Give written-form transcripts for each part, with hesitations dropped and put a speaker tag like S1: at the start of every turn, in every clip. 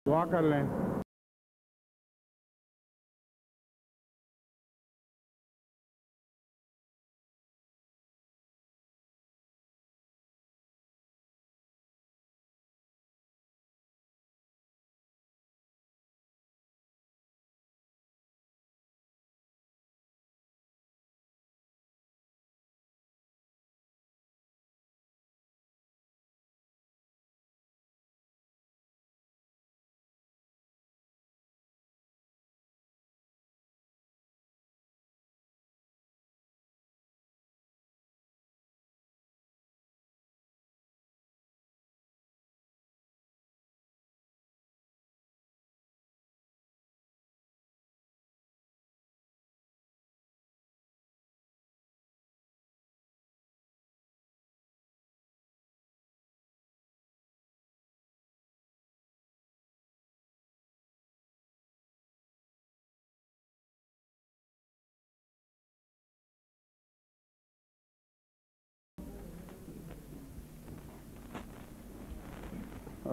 S1: دعا کر لیں۔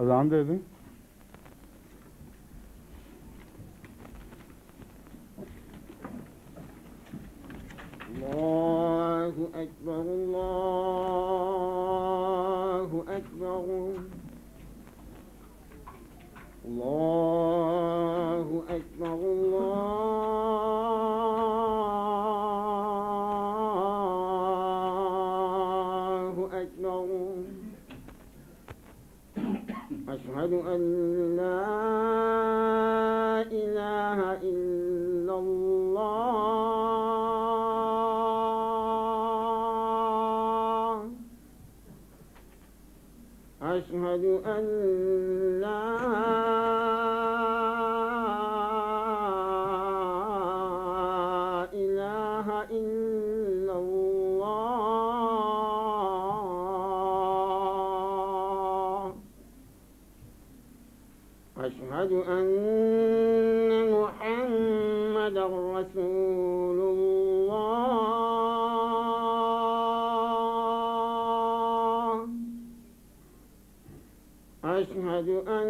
S1: اذان دے دیں۔
S2: اللہ اکبر اللہ اکبر اللہ اکبر اللہ اکبر اشہد ان لا الہ الا اللہ اشہد ان لا الہ الا اللہ اشہد ان محمد رسول اللہ اشہد ان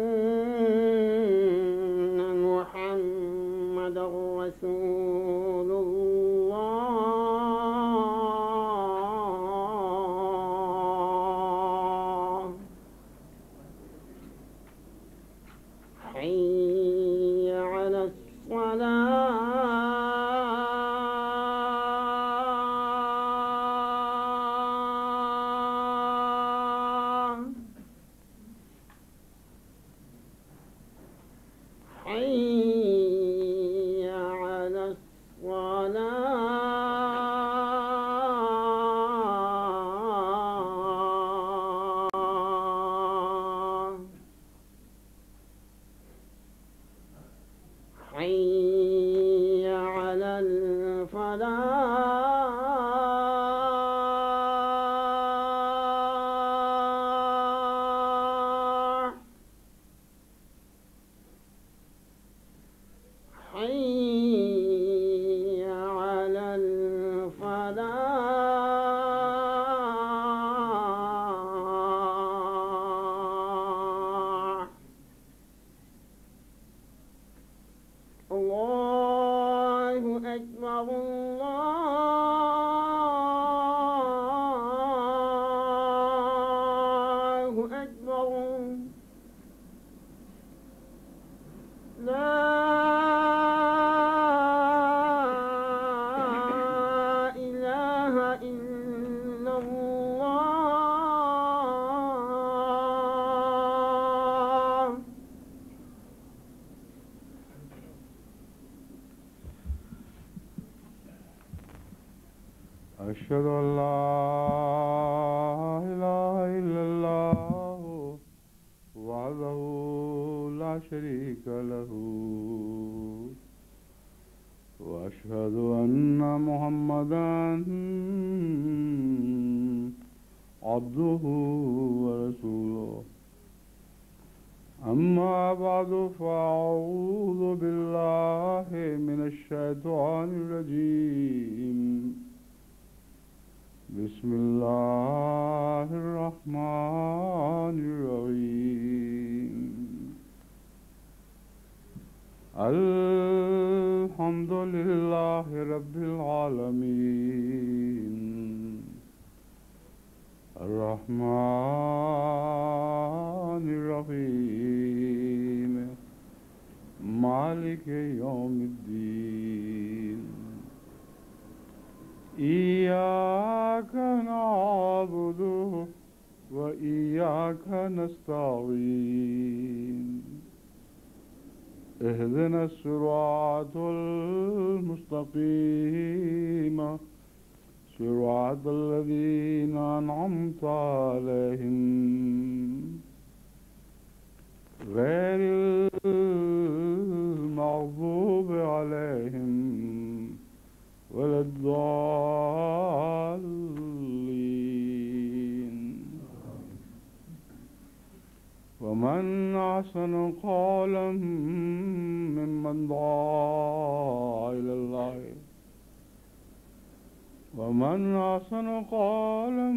S2: محمد رسول اللہ حي على الصلاة حي على الصلاة حي على الفلاح حي على الفلاح اللہ اکبر اللہ اکبر لا الہ الا اللہ
S1: اشہد ان لا الہ الا اللہ وحدہ لا شریک لہ واشہد ان محمدا عبدہ ورسولہ اما بعد فاعوذ باللہ من الشیطان الرجیم بسم اللہ الرحمن الرحیم الحمد لله رب العالمين الرحمن الرحيم مالك يوم الدين إياك نعبد وإياك نستعين اهدنا الصراط المستقيم صراط الذين أنعمت عليهم غير المغضوب عليهم ولا الضالين ومن أحسن قولا ممن دعا إلى الله ومن أحسن قولا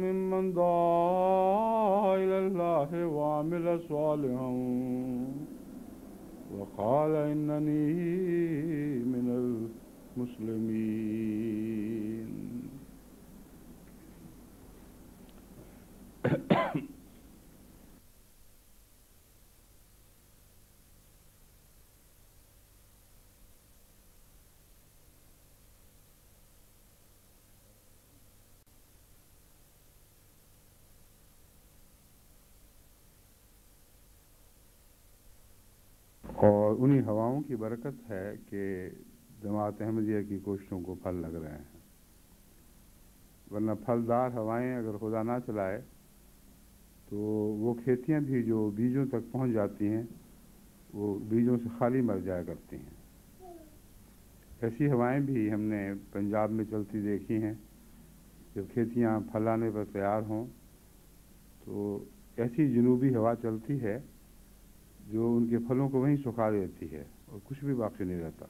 S1: ممن دعا إلى الله وعمل صالحا وقال إنني من المسلمين. اور انہی ہواؤں کی برکت ہے کہ جماعت احمدیہ کی کوششوں کو پھل لگ رہے ہیں، ورنہ پھلدار ہوائیں اگر خدا نہ چلائے تو وہ کھیتیاں بھی جو بیجوں تک پہنچ جاتی ہیں وہ بیجوں سے خالی مر جایا کرتی ہیں۔ ایسی ہوائیں بھی ہم نے پنجاب میں چلتی دیکھی ہیں، جب کھیتیاں پھلانے پر تیار ہوں تو ایسی جنوبی ہوا چلتی ہے جو ان کے پھلوں کو وہیں سکھا دیتی ہے اور کچھ بھی باقی نہیں رہتا۔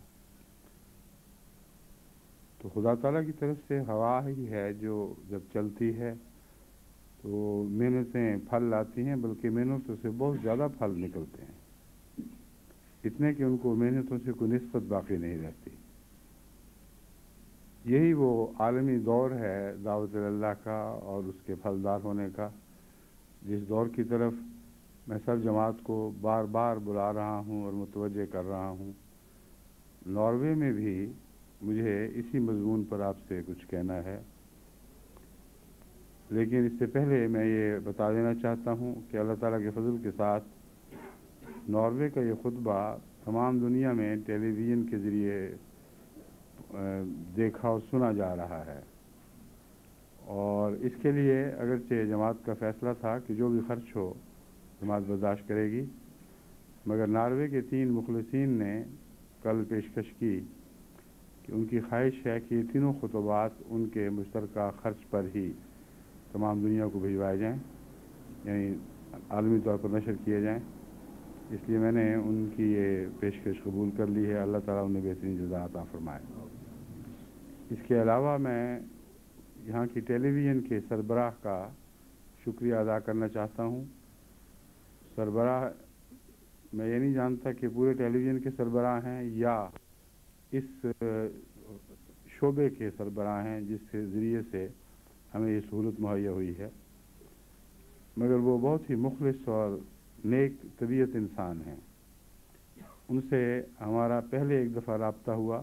S1: تو خدا تعالیٰ کی طرف سے ہوا ہی ہے جو جب چلتی ہے تو محنتیں پھل لاتی ہیں، بلکہ محنتوں سے بہت زیادہ پھل نکلتے ہیں، اتنے کہ ان کو محنتوں سے کوئی نسبت باقی نہیں رہتی۔ یہی وہ عالمی دور ہے دعوت اللہ کا اور اس کے پھلدار ہونے کا، جس دور کی طرف میں سب جماعت کو بار بار بلا رہا ہوں اور متوجہ کر رہا ہوں۔ ناروے میں بھی مجھے اسی مضمون پر آپ سے کچھ کہنا ہے، لیکن اس سے پہلے میں یہ بتا دینا چاہتا ہوں کہ اللہ تعالیٰ کے فضل کے ساتھ ناروے کا یہ خطبہ تمام دنیا میں ٹیلی ویژن کے ذریعے دیکھا اور سنا جا رہا ہے، اور اس کے لیے اگرچہ جماعت کا فیصلہ تھا کہ جو بھی خرچ ہو جماعت برداشت کرے گی، مگر ناروے کے 3 مخلصین نے کل پیشکش کی کہ ان کی خواہش ہے کہ یہ تینوں خطبات ان کے مشترکہ خرچ پر ہی تمام دنیا کو بھجوائے جائیں، یعنی عالمی طور پر نشر کیے جائیں۔ اس لیے میں نے ان کی یہ پیشکش قبول کر لی ہے، اللہ تعالیٰ انہیں بہترین جزا عطا فرمائے۔ اس کے علاوہ میں یہاں کی ٹیلی ویژن کے سربراہ کا شکریہ ادا کرنا چاہتا ہوں۔ سربراہ میں یہ نہیں جانتا کہ پورے ٹیلی ویژن کے سربراہ ہیں یا اس شعبے کے سربراہ ہیں جس کے ذریعے سے ہمیں یہ سہولت مہیا ہوئی ہے، مگر وہ بہت ہی مخلص اور نیک طبیعت انسان ہیں۔ ان سے ہمارا پہلے ایک دفعہ رابطہ ہوا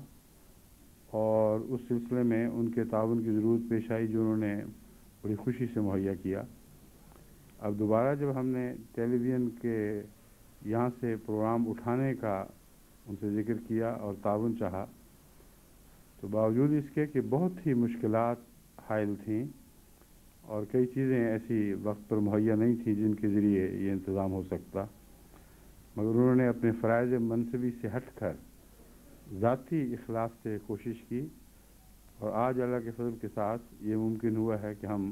S1: اور اس سلسلے میں ان کے تعاون کی ضرورت پیش آئی جو انہوں نے بڑی خوشی سے مہیا کیا۔ اب دوبارہ جب ہم نے ٹیلی ویژن کے یہاں سے پروگرام اٹھانے کا ان سے ذکر کیا اور تعاون چاہا، تو باوجود اس کے کہ بہت ہی مشکلات حائل تھیں اور کئی چیزیں ایسی وقت پر مہیا نہیں تھیں جن کے ذریعے یہ انتظام ہو سکتا، مگر انہوں نے اپنے فرائض منصبی سے ہٹ کر ذاتی اخلاص سے کوشش کی، اور آج اللہ کے فضل کے ساتھ یہ ممکن ہوا ہے کہ ہم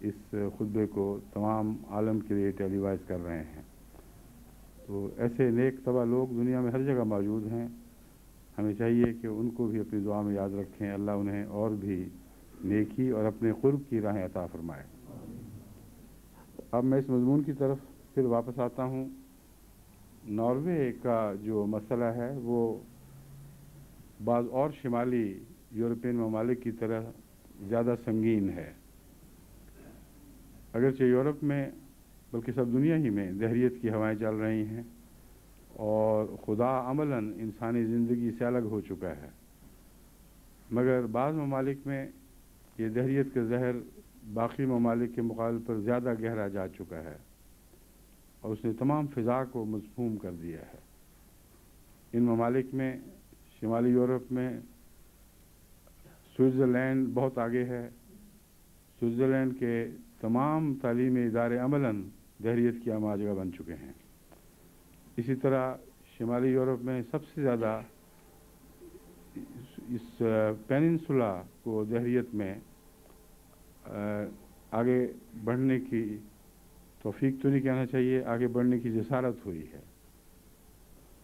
S1: اس خطبے کو تمام عالم کے لیے ٹیلی وائز کر رہے ہیں۔ تو ایسے نیک طبع لوگ دنیا میں ہر جگہ موجود ہیں، ہمیں چاہیے کہ ان کو بھی اپنی دعا میں یاد رکھیں، اللہ انہیں اور بھی نیکی اور اپنے قرب کی راہیں عطا فرمائے۔ اب میں اس مضمون کی طرف پھر واپس آتا ہوں ناروے کا جو مسئلہ ہے وہ بعض اور شمالی یورپین ممالک کی طرح زیادہ سنگین ہے۔ اگرچہ یورپ میں بلکہ سب دنیا ہی میں دہریت کی ہوائیں چل رہی ہیں اور خدا عملاً انسانی زندگی سے الگ ہو چکا ہے، مگر بعض ممالک میں یہ دہریت کا زہر باقی ممالک کے مقابلے پر زیادہ گہرا جا چکا ہے اور اس نے تمام فضا کو مضموم کر دیا ہے۔ ان ممالک میں شمالی یورپ میں سوئٹزرلینڈ بہت آگے ہے۔ سوئٹزرلینڈ کے تمام تعلیمی ادارے عملاً دہریت کی آماج جگہ بن چکے ہیں۔ اسی طرح شمالی یورپ میں سب سے زیادہ اس پیننسولا کو دہریت میں آگے بڑھنے کی توفیق تو نہیں کہنا چاہیے، آگے بڑھنے کی جسارت ہوئی ہے۔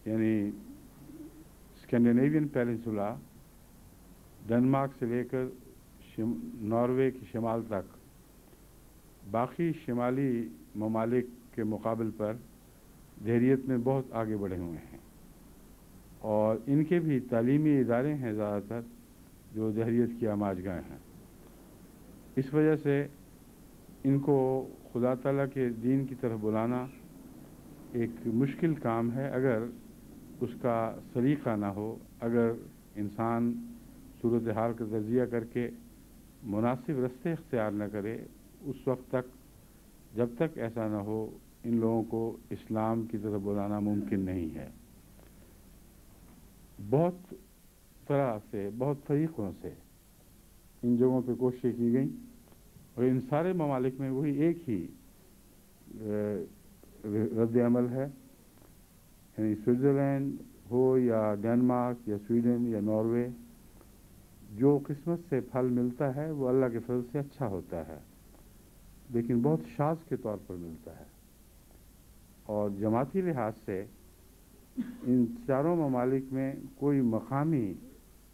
S1: یعنی اسکینڈینیوین پیننسولا ڈنمارک سے لے کر ناروے کی شمال تک باقی شمالی ممالک کے مقابل پر دہریت میں بہت آگے بڑھے ہوئے ہیں، اور ان کے بھی تعلیمی ادارے ہیں زیادہ تر جو دہریت کی آماج گاہ ہیں۔ اس وجہ سے ان کو خدا تعالیٰ کے دین کی طرف بلانا ایک مشکل کام ہے اگر اس کا سلیقہ نہ ہو، اگر انسان صورتحال کا تجزیہ کر کے مناسب رستے اختیار نہ کرے، اس وقت تک جب تک ایسا نہ ہو ان لوگوں کو اسلام کی طرف بلانا ممکن نہیں ہے۔ بہت طرح سے، بہت طریقوں سے ان جگہوں پہ کوششیں کی گئیں اور ان سارے ممالک میں وہی ایک ہی رد عمل ہے، یعنی سوئٹزرلینڈ ہو یا ڈنمارک یا سویڈن یا ناروے، جو قسمت سے پھل ملتا ہے وہ اللہ کے فضل سے اچھا ہوتا ہے، لیکن بہت شاذ کے طور پر ملتا ہے۔ اور جماعتی لحاظ سے ان چاروں ممالک میں کوئی مقامی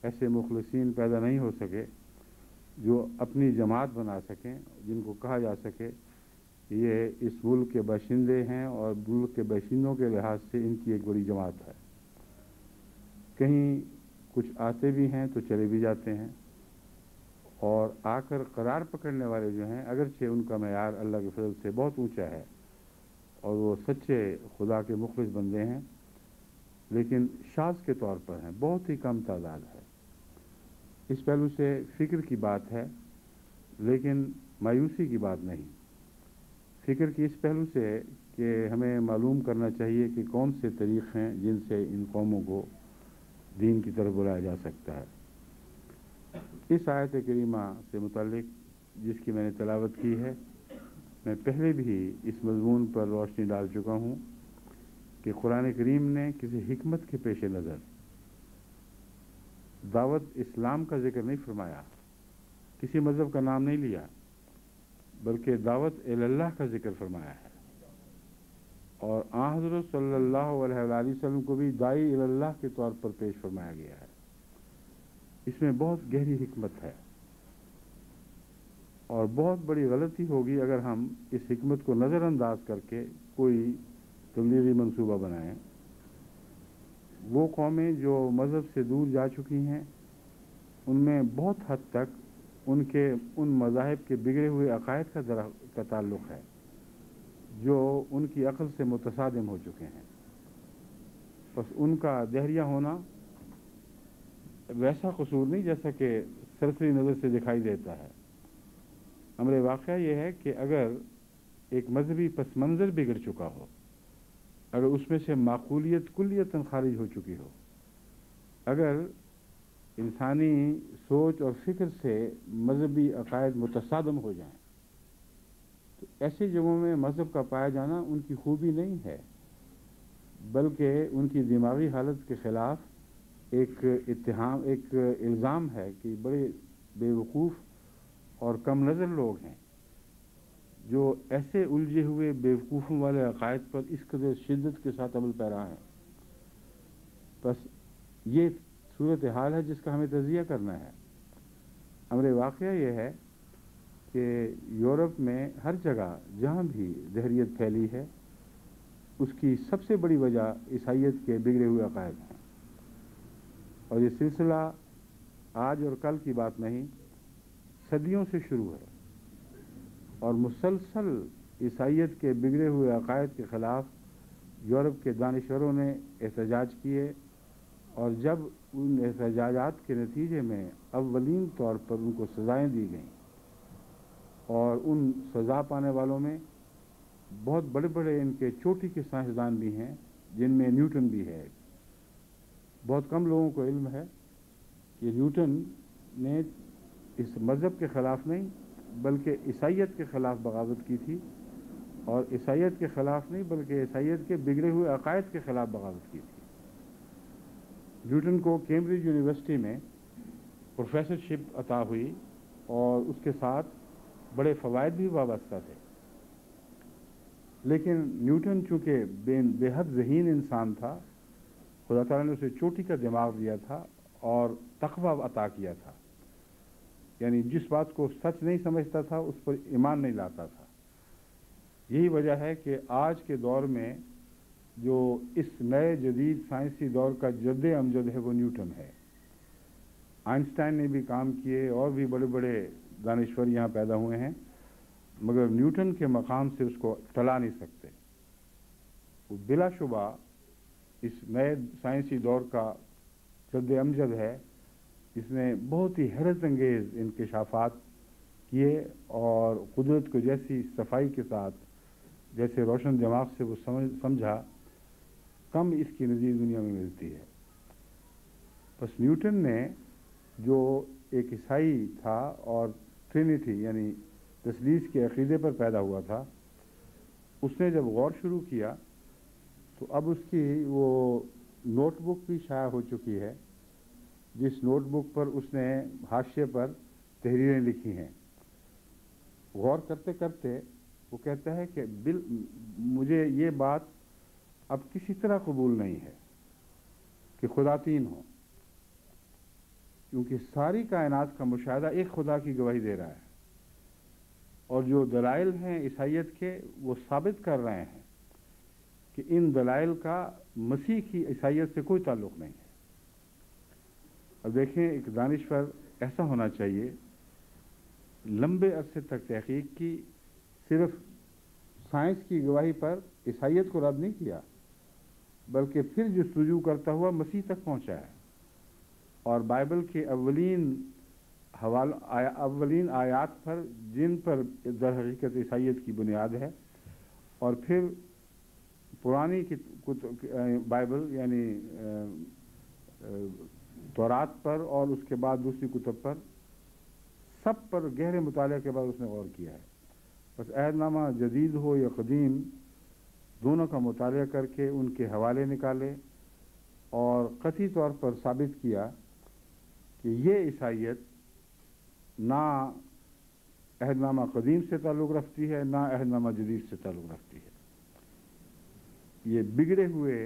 S1: ایسے مخلصین پیدا نہیں ہو سکے جو اپنی جماعت بنا سکیں، جن کو کہا جا سکے یہ اس ملک کے باشندے ہیں اور ملک کے باشندوں کے لحاظ سے ان کی ایک بڑی جماعت ہے۔ کہیں کچھ آتے بھی ہیں تو چلے بھی جاتے ہیں، اور آ کر قرار پکڑنے والے جو ہیں اگرچہ ان کا معیار اللہ کے فضل سے بہت اونچا ہے اور وہ سچے خدا کے مخلص بندے ہیں، لیکن شاذ کے طور پر ہیں، بہت ہی کم تعداد ہے۔ اس پہلو سے فکر کی بات ہے، لیکن مایوسی کی بات نہیں۔ فکر کی اس پہلو سے کہ ہمیں معلوم کرنا چاہیے کہ کون سے طریق ہیں جن سے ان قوموں کو دین کی طرف بلایا جا سکتا ہے۔ اس آیت کریمہ سے متعلق جس کی میں نے تلاوت کی ہے، میں پہلے بھی اس مضمون پر روشنی ڈال چکا ہوں کہ قرآن کریم نے کسی حکمت کے پیش نظر دعوت اسلام کا ذکر نہیں فرمایا، کسی مذہب کا نام نہیں لیا، بلکہ دعوت اللہ کا ذکر فرمایا ہے، اور آن حضرت صلی اللہ علیہ وآلہ وسلم کو بھی داعی اللہ کے طور پر پیش فرمایا گیا ہے۔ اس میں بہت گہری حکمت ہے، اور بہت بڑی غلطی ہوگی اگر ہم اس حکمت کو نظر انداز کر کے کوئی تبلیغی منصوبہ بنائیں۔ وہ قومیں جو مذہب سے دور جا چکی ہیں، ان میں بہت حد تک ان مذاہب کے بگڑے ہوئے عقائد کا تعلق ہے جو ان کی عقل سے متصادم ہو چکے ہیں۔ بس ان کا دہریہ ہونا ویسا قصور نہیں جیسا کہ سرسری نظر سے دکھائی دیتا ہے۔ امر واقعہ یہ ہے کہ اگر ایک مذہبی پس منظر بگڑ چکا ہو، اگر اس میں سے معقولیت کلیتاً خارج ہو چکی ہو، اگر انسانی سوچ اور فکر سے مذہبی عقائد متصادم ہو جائیں، تو ایسی جگہوں میں مذہب کا پایا جانا ان کی خوبی نہیں ہے، بلکہ ان کی دماغی حالت کے خلاف ایک اتہام، ایک الزام ہے کہ بڑے بے وقوف اور کم نظر لوگ ہیں جو ایسے الجھے ہوئے بے وقوفوں والے عقائد پر اس قدر شدت کے ساتھ عمل پیرا ہیں۔ بس یہ صورتحال ہے جس کا ہمیں تجزیہ کرنا ہے۔ امر واقعہ یہ ہے کہ یورپ میں ہر جگہ جہاں بھی دہریت پھیلی ہے، اس کی سب سے بڑی وجہ عیسائیت کے بگڑے ہوئے عقائد ہیں، اور یہ سلسلہ آج اور کل کی بات نہیں، صدیوں سے شروع ہے، اور مسلسل عیسائیت کے بگڑے ہوئے عقائد کے خلاف یورپ کے دانشوروں نے احتجاج کیے، اور جب ان احتجاجات کے نتیجے میں اولین طور پر ان کو سزائیں دی گئیں، اور ان سزا پانے والوں میں بہت بڑے بڑے ان کے چوٹی کے سائنسدان بھی ہیں، جن میں نیوٹن بھی ہے۔ بہت کم لوگوں کو علم ہے کہ نیوٹن نے اس مذہب کے خلاف نہیں بلکہ عیسائیت کے خلاف بغاوت کی تھی، اور عیسائیت کے خلاف نہیں بلکہ عیسائیت کے بگڑے ہوئے عقائد کے خلاف بغاوت کی تھی۔ نیوٹن کو کیمبرج یونیورسٹی میں پروفیسرشپ عطا ہوئی، اور اس کے ساتھ بڑے فوائد بھی وابستہ تھے، لیکن نیوٹن چونکہ بے حد ذہین انسان تھا، خدا تعالیٰ نے اسے چوٹی کا دماغ دیا تھا اور تقویٰ عطا کیا تھا، یعنی جس بات کو سچ نہیں سمجھتا تھا اس پر ایمان نہیں لاتا تھا۔ یہی وجہ ہے کہ آج کے دور میں جو اس نئے جدید سائنسی دور کا جد امجد ہے وہ نیوٹن ہے۔ آئنسٹائن نے بھی کام کیے، اور بھی بڑے بڑے دانشور یہاں پیدا ہوئے ہیں، مگر نیوٹن کے مقام سے اس کو ٹلا نہیں سکتے۔ وہ بلا شبہ اس نئے سائنسی دور کا جد امجد ہے، اس نے بہت ہی حیرت انگیز انکشافات کیے، اور قدرت کو جیسی صفائی کے ساتھ، جیسے روشن دماغ سے وہ سمجھا، کم اس کی نظیر دنیا میں ملتی ہے۔ بس نیوٹن نے جو ایک عیسائی تھا اور ٹرینیٹی یعنی تثلیث کے عقیدے پر پیدا ہوا تھا، اس نے جب غور شروع کیا تو اب اس کی وہ نوٹ بک بھی شائع ہو چکی ہے، جس نوٹ بک پر اس نے حاشیے پر تحریریں لکھی ہیں۔ غور کرتے کرتے وہ کہتا ہے کہ مجھے یہ بات اب کسی طرح قبول نہیں ہے کہ خدا تین ہو، کیونکہ ساری کائنات کا مشاہدہ ایک خدا کی گواہی دے رہا ہے، اور جو دلائل ہیں عیسائیت کے وہ ثابت کر رہے ہیں کہ ان دلائل کا مسیح کی عیسائیت سے کوئی تعلق نہیں ہے۔ اب دیکھیں، ایک دانشور ایسا ہونا چاہیے، لمبے عرصے تک تحقیق کی، صرف سائنس کی گواہی پر عیسائیت کو رد نہیں کیا، بلکہ پھر جستجو کرتا ہوا مسیح تک پہنچا ہے، اور بائبل کے اولین آیات پر، جن پر در حقیقت عیسائیت کی بنیاد ہے، اور پھر پرانی بائبل یعنی تورات پر، اور اس کے بعد دوسری کتب پر، سب پر گہرے مطالعے کے بعد اس نے غور کیا ہے۔ بس عہد نامہ جدید ہو یا قدیم، دونوں کا مطالعہ کر کے ان کے حوالے نکالے، اور قطعی طور پر ثابت کیا کہ یہ عیسائیت نہ عہد نامہ قدیم سے تعلق رکھتی ہے، نہ عہد نامہ جدید سے تعلق رکھتی ہے۔ یہ بگڑے ہوئے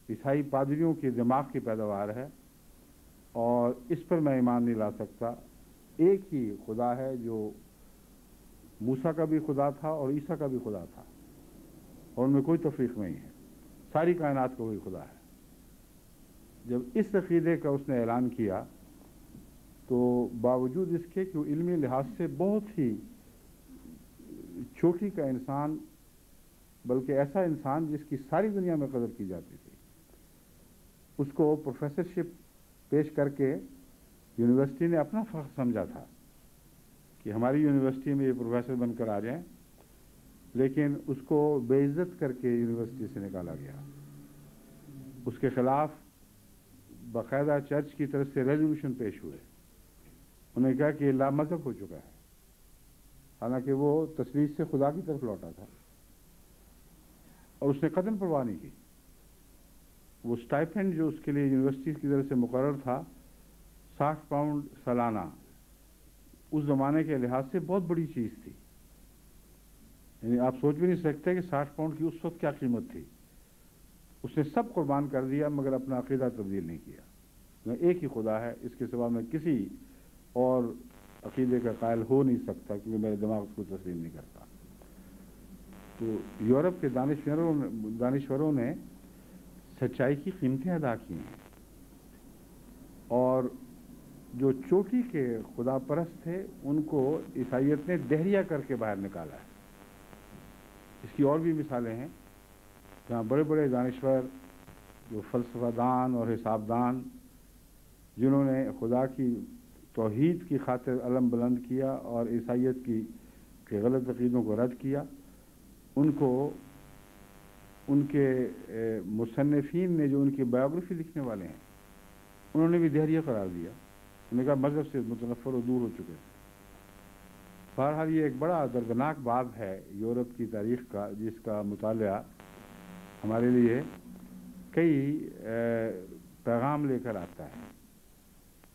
S1: عیسائی پادریوں کے دماغ کی پیداوار ہے، اور اس پر میں ایمان نہیں لا سکتا۔ ایک ہی خدا ہے جو موسیٰ کا بھی خدا تھا اور عیسیٰ کا بھی خدا تھا، اور ان میں کوئی تفریق نہیں ہے، ساری کائنات کا وہی خدا ہے۔ جب اس عقیدے کا اس نے اعلان کیا تو باوجود اس کے کہ وہ علمی لحاظ سے بہت ہی چوٹی کا انسان، بلکہ ایسا انسان جس کی ساری دنیا میں قدر کی جاتی تھی، اس کو پروفیسرشپ پیش کر کے یونیورسٹی نے اپنا فخر سمجھا تھا کہ ہماری یونیورسٹی میں یہ پروفیسر بن کر آ جائیں، لیکن اس کو بے عزت کر کے یونیورسٹی سے نکالا گیا۔ اس کے خلاف باقاعدہ چرچ کی طرف سے ریزولوشن پیش ہوئے، انہوں نے کہا کہ یہ لامذہب ہو چکا ہے، حالانکہ وہ تثلیث سے خدا کی طرف لوٹا تھا، اور اس نے قدم پرواہ نہیں کی۔ وہ سٹائپنڈ جو اس کے لیے یونیورسٹی کی طرف سے مقرر تھا، 60 پاؤنڈ سالانہ، اس زمانے کے لحاظ سے بہت بڑی چیز تھی، یعنی آپ سوچ بھی نہیں سکتے کہ 60 پاؤنڈ کی اس وقت کیا قیمت تھی۔ اس نے سب قربان کر دیا، مگر اپنا عقیدہ تبدیل نہیں کیا۔ میں ایک ہی خدا ہے، اس کے سوا میں کسی اور اور عقیدے کا قائل ہو نہیں سکتا، کیونکہ میرے دماغ اس کو تسلیم نہیں کرتا۔ تو یورپ کے دانشوروں نے سچائی کی قیمتیں ادا کی ہیں، اور جو چوٹی کے خدا پرست تھے ان کو عیسائیت نے دہریہ کر کے باہر نکالا ہے۔ اس کی اور بھی مثالیں ہیں جہاں بڑے بڑے دانشور جو فلسفہ دان اور حساب دان جنہوں نے خدا کی توحید کی خاطر علم بلند کیا اور عیسائیت کے غلط عقیدوں کو رد کیا، ان کو ان کے مصنفین نے جو ان کی بایوگرافی لکھنے والے ہیں انہوں نے بھی دہریہ قرار دیا۔ انہوں نے کہا مذہب سے متنفر و دور ہو چکے تھے۔ بہرحال یہ ایک بڑا دردناک باب ہے یورپ کی تاریخ کا، جس کا مطالعہ ہمارے لیے کئی پیغام لے کر آتا ہے۔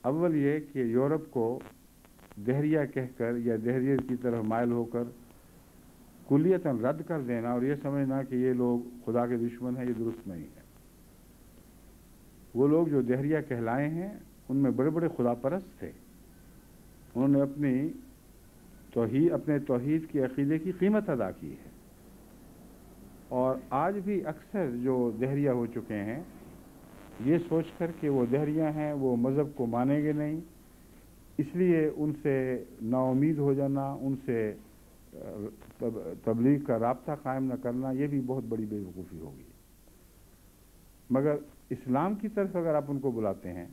S1: اول یہ کہ یورپ کو دہریہ کہہ کر یا دہریہ کی طرف مائل ہو کر کلیتاً رد کر دینا اور یہ سمجھنا کہ یہ لوگ خدا کے دشمن ہیں، یہ درست نہیں ہے۔ وہ لوگ جو دہریہ کہلائے ہیں ان میں بڑے بڑے خدا پرست تھے، انہوں نے اپنے توحید کی عقیدے کی قیمت ادا کی ہے، اور آج بھی اکثر جو دہریہ ہو چکے ہیں یہ سوچ کر کہ وہ دہریہ ہیں، وہ مذہب کو مانیں گے نہیں، اس لیے ان سے نا امید ہو جانا، ان سے تبلیغ کا رابطہ قائم نہ کرنا، یہ بھی بہت بڑی بے وقوفی ہوگی۔ مگر اسلام کی طرف اگر آپ ان کو بلاتے ہیں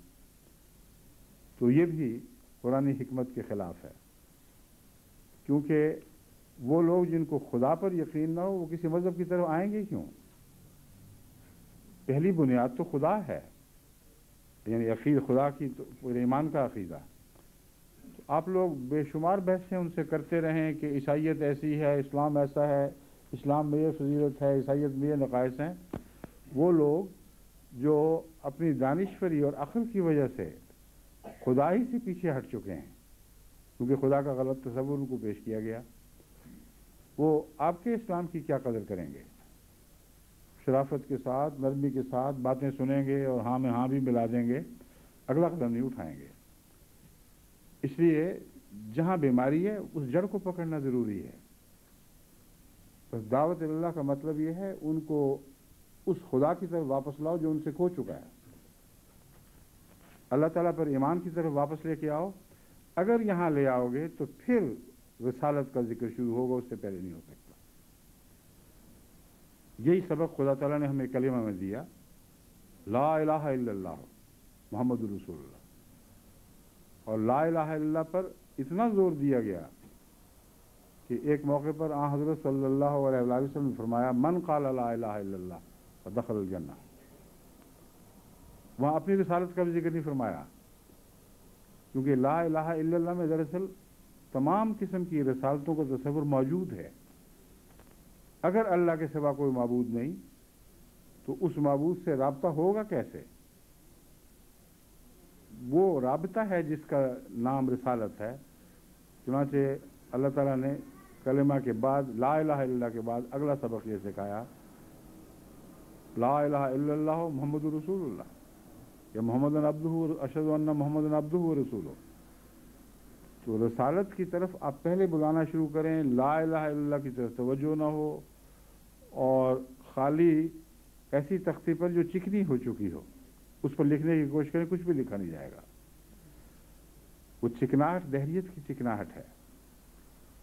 S1: تو یہ بھی قرآن حکمت کے خلاف ہے، کیونکہ وہ لوگ جن کو خدا پر یقین نہ ہو وہ کسی مذہب کی طرف آئیں گے کیوں؟ پہلی بنیاد تو خدا ہے، یعنی خدا کی ایمان کا عقیدہ۔ آپ لوگ بے شمار بحثیں ان سے کرتے رہیں کہ عیسائیت ایسی ہے، اسلام ایسا ہے، اسلام میں یہ فضیلت ہے، عیسائیت میں یہ نقائص ہیں۔ وہ لوگ جو اپنی دانشوری اور عقل کی وجہ سے خدا ہی سے پیچھے ہٹ چکے ہیں، کیونکہ خدا کا غلط تصور ان کو پیش کیا گیا، وہ آپ کے اسلام کی کیا قدر کریں گے؟ شرافت کے ساتھ، نرمی کے ساتھ باتیں سنیں گے اور ہاں میں ہاں بھی ملا دیں گے، اگلا قدم نہیں اٹھائیں گے۔ اس لیے جہاں بیماری ہے اس جڑ کو پکڑنا ضروری ہے۔ بس دعوت اللہ کا مطلب یہ ہے ان کو اس خدا کی طرف واپس لاؤ جو ان سے کھو چکا ہے، اللہ تعالیٰ پر ایمان کی طرف واپس لے کے آؤ۔ اگر یہاں لے آؤ گے تو پھر رسالت کا ذکر شروع ہوگا، اس سے پہلے نہیں ہو سکتا۔ یہی سبق خدا تعالیٰ نے ہمیں کلمہ میں دیا، لا الہ الا اللہ محمد رسول اللہ، اور لا الہ الا اللہ پر اتنا زور دیا گیا کہ ایک موقع پر آن حضرت صلی اللہ علیہ وسلم نے فرمایا من قال لا الہ الا اللہ فدخل الجنہ۔ وہاں اپنی رسالت کا بھی ذکر نہیں فرمایا، کیونکہ لا الہ الا اللہ میں دراصل تمام قسم کی رسالتوں کا تصور موجود ہے۔ اگر اللہ کے سوا کوئی معبود نہیں تو اس معبود سے رابطہ ہوگا کیسے؟ وہ رابطہ ہے جس کا نام رسالت ہے۔ چنانچہ اللہ تعالیٰ نے کلمہ کے بعد، لا الہ الا اللہ کے بعد اگلا سبق یہ سکھایا، لا الہ الا اللہ محمد رسول اللہ، یا محمد عبدہ، اشہد ان محمد عبدہ و رسولہ۔ تو رسالت کی طرف آپ پہلے بلانا شروع کریں، لا الہ الا اللہ کی طرف توجہ نہ ہو، اور خالی ایسی تختی پر جو چکنی ہو چکی ہو اس پر لکھنے کی کوشش کریں، کچھ بھی لکھا نہیں جائے گا۔ وہ چکناہٹ دہریت کی چکناہٹ ہے،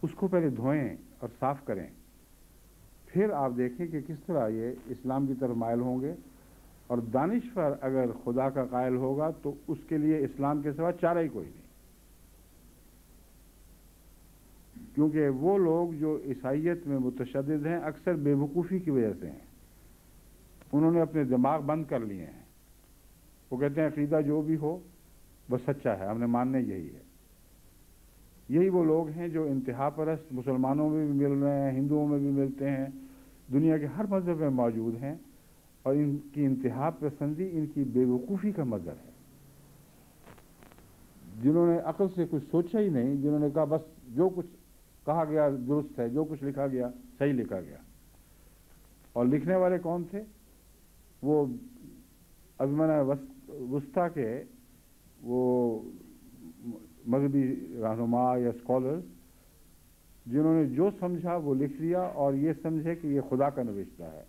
S1: اس کو پہلے دھوئیں اور صاف کریں، پھر آپ دیکھیں کہ کس طرح یہ اسلام کی طرف مائل ہوں گے۔ اور دانشور اگر خدا کا قائل ہوگا تو اس کے لیے اسلام کے سوا چارہ ہی کوئی نہیں، کیونکہ وہ لوگ جو عیسائیت میں متشدد ہیں اکثر بے وقوفی کی وجہ سے ہیں، انہوں نے اپنے دماغ بند کر لیے ہیں۔ وہ کہتے ہیں عقیدہ جو بھی ہو بس سچا ہے، ہم نے ماننا یہی ہے۔ یہی وہ لوگ ہیں جو انتہا پرست مسلمانوں میں بھی مل رہے ہیں، ہندوؤں میں بھی ملتے ہیں، دنیا کے ہر مذہب میں موجود ہیں، اور ان کی انتہا پسندی ان کی بے وقوفی کا مظہر ہے۔ جنہوں نے عقل سے کچھ سوچا ہی نہیں، جنہوں نے کہا بس جو کچھ کہا گیا درست ہے، جو کچھ لکھا گیا صحیح لکھا گیا۔ اور لکھنے والے کون تھے؟ وہ ازمنہ وسطیٰ کے وہ مذہبی رہنما یا اسکالرز جنہوں نے جو سمجھا وہ لکھ لیا اور یہ سمجھے کہ یہ خدا کا نوشتہ ہے.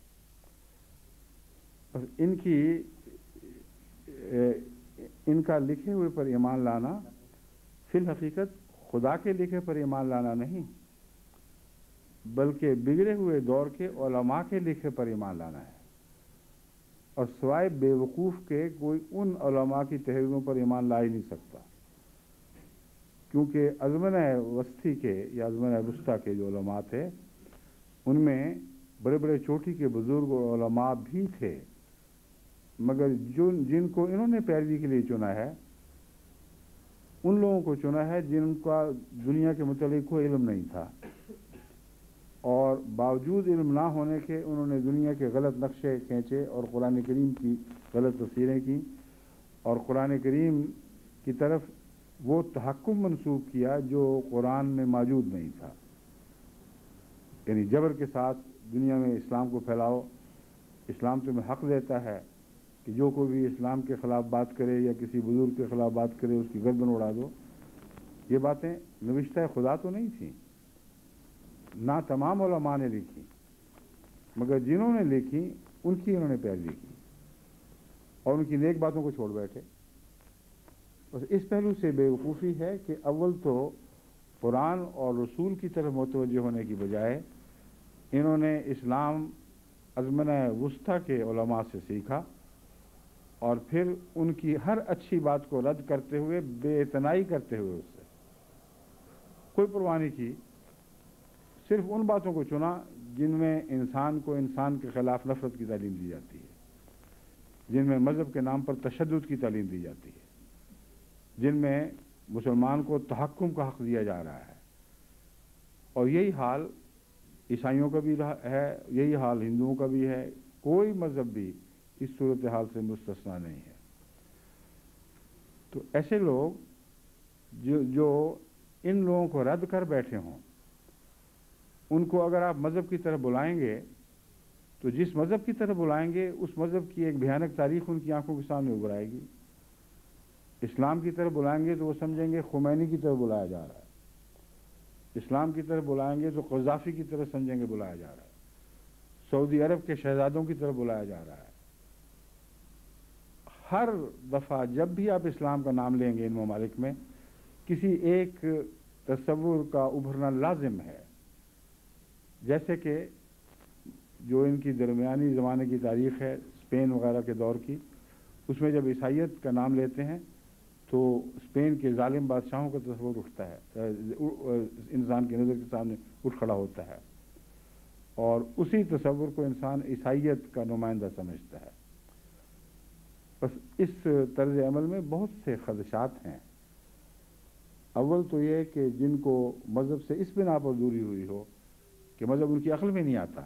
S1: ان کا لکھے ہوئے پر ایمان لانا فی الحقیقت خدا کے لکھے پر ایمان لانا نہیں، بلکہ بگڑے ہوئے دور کے علماء کے لکھے پر ایمان لانا ہے. اور سوائے بے وقوف کے کوئی ان علماء کی تحریروں پر ایمان لا ہی نہیں سکتا، کیونکہ ازمنہ وسطی کے یا ازمنہ وسطیٰ کے جو علماء تھے ان میں بڑے بڑے چوٹی کے بزرگ علماء بھی تھے، مگر جن کو انہوں نے پیروی کے لیے چنا ہے ان لوگوں کو چنا ہے جن کا دنیا کے متعلق کوئی علم نہیں تھا، اور باوجود علم نہ ہونے کے انہوں نے دنیا کے غلط نقشے کھینچے اور قرآن کریم کی غلط تفسیریں کی، اور قرآن کریم کی طرف وہ تحکم منسوب کیا جو قرآن میں موجود نہیں تھا. یعنی جبر کے ساتھ دنیا میں اسلام کو پھیلاؤ، اسلام تمہیں حق دیتا ہے کہ جو کوئی بھی اسلام کے خلاف بات کرے یا کسی بزرگ کے خلاف بات کرے اس کی گردن اڑا دو. یہ باتیں نوشتہ خدا تو نہیں تھیں، نہ تمام علماء نے لکھی، مگر جنہوں نے لکھی ان کی انہوں نے پیروی کی اور ان کی نیک باتوں کو چھوڑ بیٹھے. بس اس پہلو سے بے وقوفی ہے کہ اول تو قرآن اور رسول کی طرف متوجہ ہونے کی بجائے انہوں نے اسلام ازمنہ وسطیٰ کے علماء سے سیکھا، اور پھر ان کی ہر اچھی بات کو رد کرتے ہوئے، بے اعتنائی کرتے ہوئے اس سے کوئی پرواہ نہیں کی، صرف ان باتوں کو چنا جن میں انسان کو انسان کے خلاف نفرت کی تعلیم دی جاتی ہے، جن میں مذہب کے نام پر تشدد کی تعلیم دی جاتی ہے، جن میں مسلمان کو تحکم کا حق دیا جا رہا ہے. اور یہی حال عیسائیوں کا بھی ہے، یہی حال ہندوؤں کا بھی ہے. کوئی مذہب بھی اس صورتحال سے مستثنا نہیں ہے. تو ایسے لوگ جو ان لوگوں کو رد کر بیٹھے ہوں، ان کو اگر آپ مذہب کی طرف بلائیں گے تو جس مذہب کی طرف بلائیں گے اس مذہب کی ایک بھیانک تاریخ ان کی آنکھوں کے سامنے ابھر آئے گی. اسلام کی طرف بلائیں گے تو وہ سمجھیں گے خمینی کی طرف بلایا جا رہا ہے، اسلام کی طرف بلائیں گے تو قذافی کی طرف سمجھیں گے بلایا جا رہا ہے، سعودی عرب کے شہزادوں کی طرف بلایا جا رہا ہے. ہر دفعہ جب بھی آپ اسلام کا نام لیں گے ان ممالک میں کسی ایک تصور کا ابھرنا لازم ہے. جیسے کہ جو ان کی درمیانی زمانے کی تاریخ ہے اسپین وغیرہ کے دور کی، اس میں جب عیسائیت کا نام لیتے ہیں تو اسپین کے ظالم بادشاہوں کا تصور اٹھتا ہے، انسان کی نظر کے سامنے اٹھ کھڑا ہوتا ہے، اور اسی تصور کو انسان عیسائیت کا نمائندہ سمجھتا ہے. بس اس طرز عمل میں بہت سے خدشات ہیں. اول تو یہ کہ جن کو مذہب سے اس بنا پر دوری ہوئی ہو کہ مذہب ان کی عقل میں نہیں آتا،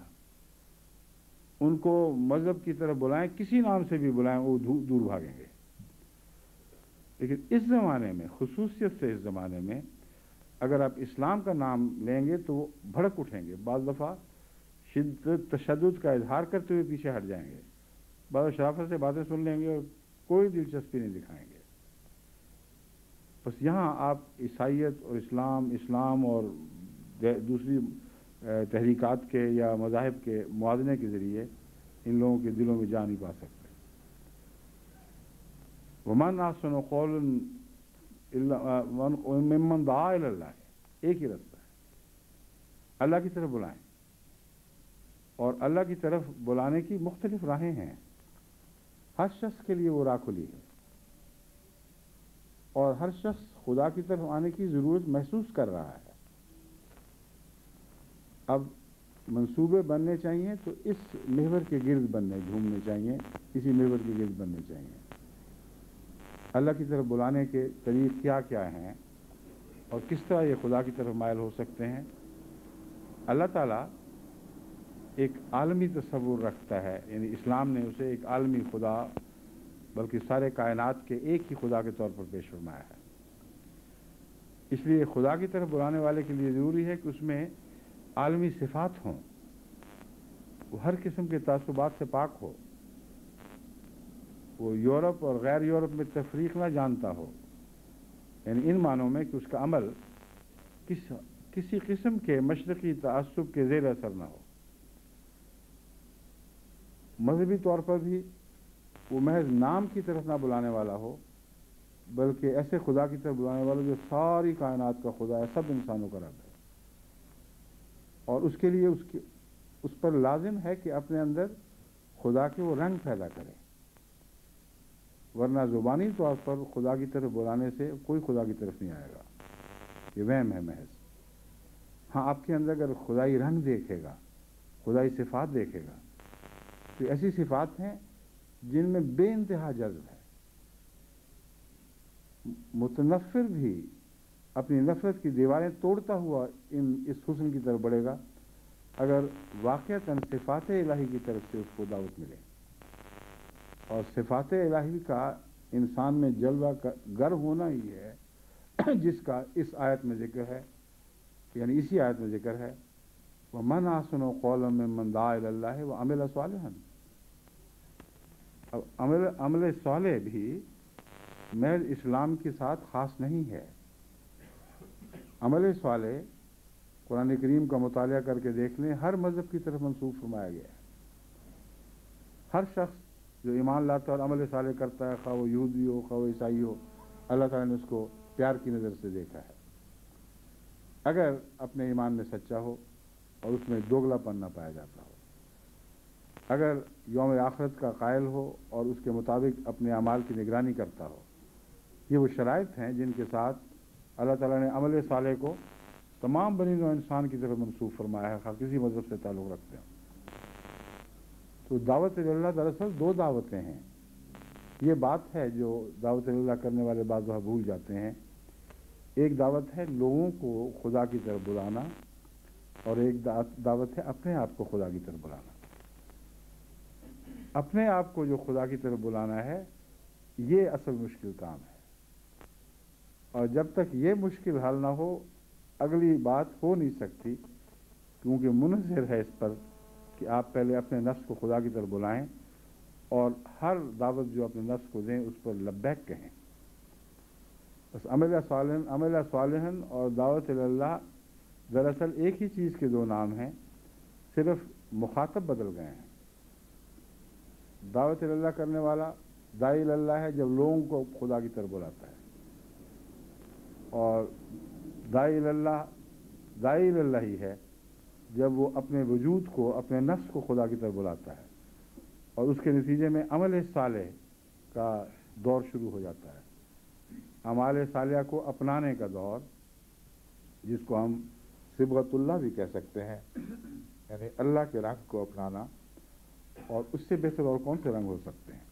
S1: ان کو مذہب کی طرف بلائیں، کسی نام سے بھی بلائیں وہ دور بھاگیں گے. لیکن اس زمانے میں، خصوصیت سے اس زمانے میں، اگر آپ اسلام کا نام لیں گے تو وہ بھڑک اٹھیں گے. بعض دفعہ شدت تشدد کا اظہار کرتے ہوئے پیچھے ہٹ جائیں گے، بعض شرافت سے باتیں سن لیں گے اور کوئی دلچسپی نہیں دکھائیں گے. بس یہاں آپ عیسائیت اور اسلام اور دوسری تحریکات کے یا مذاہب کے موازنے کے ذریعے ان لوگوں کے دلوں میں جا نہیں پا سکتے. وَمَنْ أَحْسَنُ قَوْلًا مِّمَّنْ دَعَا إِلَى اللَّهِ، ایک ہی رستہ ہے، اللہ کی طرف بلائیں. اور اللہ کی طرف بلانے کی مختلف راہیں ہیں، ہر شخص کے لیے وہ راہ کھلی ہے، اور ہر شخص خدا کی طرف آنے کی ضرورت محسوس کر رہا ہے. اب منصوبے بننے چاہیے تو اس محور کے گرد گھومنے چاہیے، اسی محور کے گرد بننے چاہیے. اللہ کی طرف بلانے کے طریق کیا کیا ہیں اور کس طرح یہ خدا کی طرف مائل ہو سکتے ہیں. اللہ تعالیٰ ایک عالمی تصور رکھتا ہے، یعنی اسلام نے اسے ایک عالمی خدا بلکہ سارے کائنات کے ایک ہی خدا کے طور پر پیش فرمایا ہے. اس لیے خدا کی طرف بلانے والے کے لیے ضروری ہے کہ اس میں عالمی صفات ہوں، وہ ہر قسم کے تعصبات سے پاک ہو، وہ یورپ اور غیر یورپ میں تفریق نہ جانتا ہو، یعنی ان معنوں میں کہ اس کا عمل کس کسی قسم کے مشرقی تعصب کے زیر اثر نہ ہو. مذہبی طور پر بھی وہ محض نام کی طرف نہ بلانے والا ہو، بلکہ ایسے خدا کی طرف بلانے والا جو ساری کائنات کا خدا ہے، سب انسانوں کا رب ہے. اور اس کے لیے اس پر لازم ہے کہ اپنے اندر خدا کے وہ رنگ پیدا کرے، ورنہ زبانی طور پر خدا کی طرف بلانے سے کوئی خدا کی طرف نہیں آئے گا. یہ وہم ہے محض. ہاں، آپ کے اندر اگر خدائی رنگ دیکھے گا، خدائی صفات دیکھے گا، تو ایسی صفات ہیں جن میں بے انتہا جذب ہے. متنفر بھی اپنی نفرت کی دیواریں توڑتا ہوا اس حسن کی طرف بڑھے گا اگر واقعتاً صفات الہی کی طرف سے اس کو دعوت ملے. اور صفات الہی کا انسان میں جلوہ گر ہونا ہی ہے جس کا اس آیت میں ذکر ہے، یعنی اسی آیت میں ذکر ہے، وَمَنْ أَحْسَنُ قَوْلًا مِّمَّنْ دَعَا إِلَى اللَّهِ وَعَمِلَ صَالِحًا. اب عمل صالح بھی محض اسلام کے ساتھ خاص نہیں ہے. عمل صالح قرآن کریم کا مطالعہ کر کے دیکھ لیں، ہر مذہب کی طرف منسوب فرمایا گیا ہے. ہر شخص جو ایمان لاتا ہے اور عمل صالح کرتا ہے، خواہ وہ یہودی ہو خواہ وہ عیسائی ہو، اللہ تعالیٰ نے اس کو پیار کی نظر سے دیکھا ہے. اگر اپنے ایمان میں سچا ہو اور اس میں دوگلا پن نہ پایا جاتا ہو، اگر یوم آخرت کا قائل ہو اور اس کے مطابق اپنے اعمال کی نگرانی کرتا ہو، یہ وہ شرائط ہیں جن کے ساتھ اللہ تعالیٰ نے عمل صالح کو تمام بنی نوع انسان کی طرف منسوب فرمایا ہے، خواہ کسی مذہب سے تعلق رکھتے ہیں. تو دعوت اللہ دراصل دو دعوتیں ہیں. یہ بات ہے جو دعوت اللہ کرنے والے بعض وہاں بھول جاتے ہیں. ایک دعوت ہے لوگوں کو خدا کی طرف بلانا، اور ایک دعوت ہے اپنے آپ کو خدا کی طرف بلانا. اپنے آپ کو جو خدا کی طرف بلانا ہے، یہ اصل مشکل کام ہے. اور جب تک یہ مشکل حل نہ ہو، اگلی بات ہو نہیں سکتی، کیونکہ منحصر ہے اس پر کہ آپ پہلے اپنے نفس کو خدا کی طرف بلائیں اور ہر دعوت جو اپنے نفس کو دیں اس پر لبیک کہیں. بس عمل صالحا اور دعوت اللہ دراصل ایک ہی چیز کے دو نام ہیں، صرف مخاطب بدل گئے ہیں. دعوت اللہ کرنے والا داعی اللہ ہے جب لوگوں کو خدا کی طرف بلاتا ہے، اور داعی اللہ ہی ہے جب وہ اپنے وجود کو، اپنے نفس کو خدا کی طرف بلاتا ہے، اور اس کے نتیجے میں عمل صالح کا دور شروع ہو جاتا ہے. اعمال صالحہ کو اپنانے کا دور، جس کو ہم صبغت اللہ بھی کہہ سکتے ہیں، یعنی اللہ کے رنگ کو اپنانا. اور اس سے بہتر اور کون سے رنگ ہو سکتے ہیں؟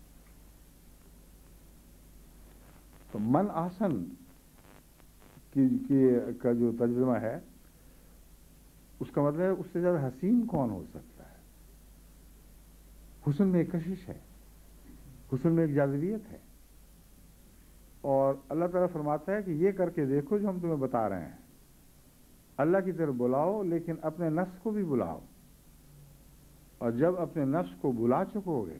S1: تو من احسن کا جو ترجمہ ہے، اس کا مطلب ہے اس سے زیادہ حسین کون ہو سکتا ہے. حسن میں ایک کشش ہے، حسن میں ایک جاذبیت ہے. اور اللہ تعالیٰ فرماتا ہے کہ یہ کر کے دیکھو جو ہم تمہیں بتا رہے ہیں. اللہ کی طرف بلاؤ، لیکن اپنے نفس کو بھی بلاؤ. اور جب اپنے نفس کو بلا چکو گے،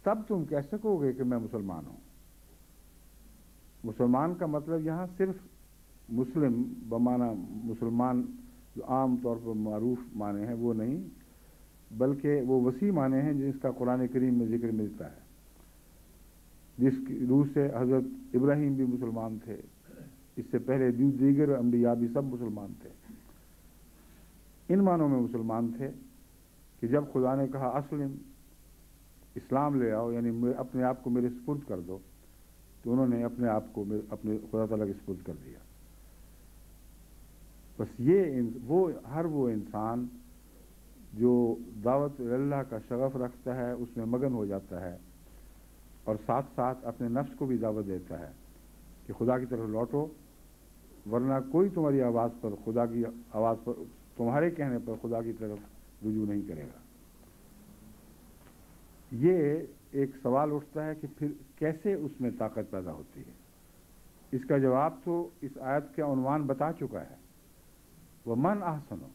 S1: تب تم کہہ سکو گے کہ میں مسلمان ہوں. مسلمان کا مطلب یہاں صرف مسلم بمعنی مسلمان جو عام طور پر معروف معنی ہیں وہ نہیں، بلکہ وہ وسیع معنی ہیں جس کا قرآن کریم میں ذکر ملتا ہے، جس کی روح سے حضرت ابراہیم بھی مسلمان تھے، اس سے پہلے دیگر انبیاء بھی سب مسلمان تھے. ان معنوں میں مسلمان تھے کہ جب خدا نے کہا اسلم، اسلام لے آؤ، یعنی اپنے آپ کو میرے سپرد کر دو، تو انہوں نے اپنے آپ کو اپنے خدا تعالیٰ کے سپرد کر دیا. بس ہر وہ انسان جو دعوت اللہ کا شغف رکھتا ہے، اس میں مگن ہو جاتا ہے، اور ساتھ ساتھ اپنے نفس کو بھی دعوت دیتا ہے کہ خدا کی طرف لوٹو، ورنہ کوئی تمہاری آواز پر، خدا کی آواز پر، تمہارے کہنے پر خدا کی طرف رجوع نہیں کرے گا. یہ ایک سوال اٹھتا ہے کہ پھر کیسے اس میں طاقت پیدا ہوتی ہے؟ اس کا جواب تو اس آیت کا عنوان بتا چکا ہے، وَمَنْ أَحْسَنُ.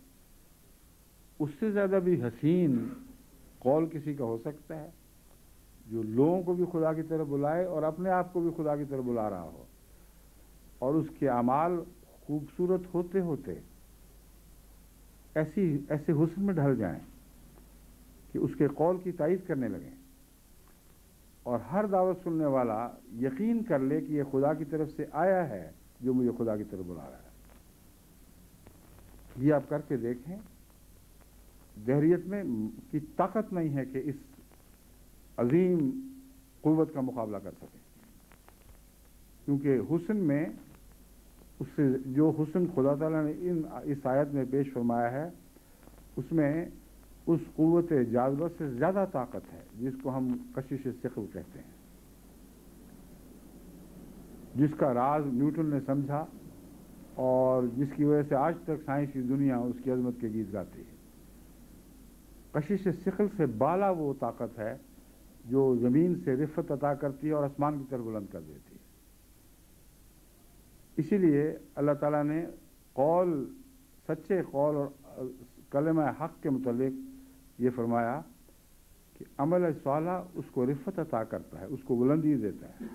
S1: اس سے زیادہ بھی حسین قول کسی کا ہو سکتا ہے جو لوگوں کو بھی خدا کی طرف بلائے اور اپنے آپ کو بھی خدا کی طرف بلا رہا ہو، اور اس کے اعمال خوبصورت ہوتے ہوتے ایسے حسن میں ڈھل جائیں کہ اس کے قول کی تائید کرنے لگیں، اور ہر دعوت سننے والا یقین کر لے کہ یہ خدا کی طرف سے آیا ہے جو مجھے خدا کی طرف بلا رہا ہے۔ یہ آپ کر کے دیکھیں، دہریت میں کی طاقت نہیں ہے کہ اس عظیم قوت کا مقابلہ کر سکے، کیونکہ حسن میں اس سے جو حسن خدا تعالیٰ نے اس آیت میں پیش فرمایا ہے، اس میں اس قوت جاذبہ سے زیادہ طاقت ہے جس کو ہم کشش ثقل کہتے ہیں، جس کا راز نیوٹن نے سمجھا اور جس کی وجہ سے آج تک سائنسی دنیا اس کی عظمت کے گیت گاتی ہے۔ کشش ثقل سے بالا وہ طاقت ہے جو زمین سے رفعت عطا کرتی ہے اور آسمان کی طرف بلند کر دیتی ہے۔ اسی لیے اللہ تعالیٰ نے قول، سچے قول اور کلمہ حق کے متعلق یہ فرمایا کہ عمل صالح اس کو رفعت عطا کرتا ہے، اس کو بلندی دیتا ہے۔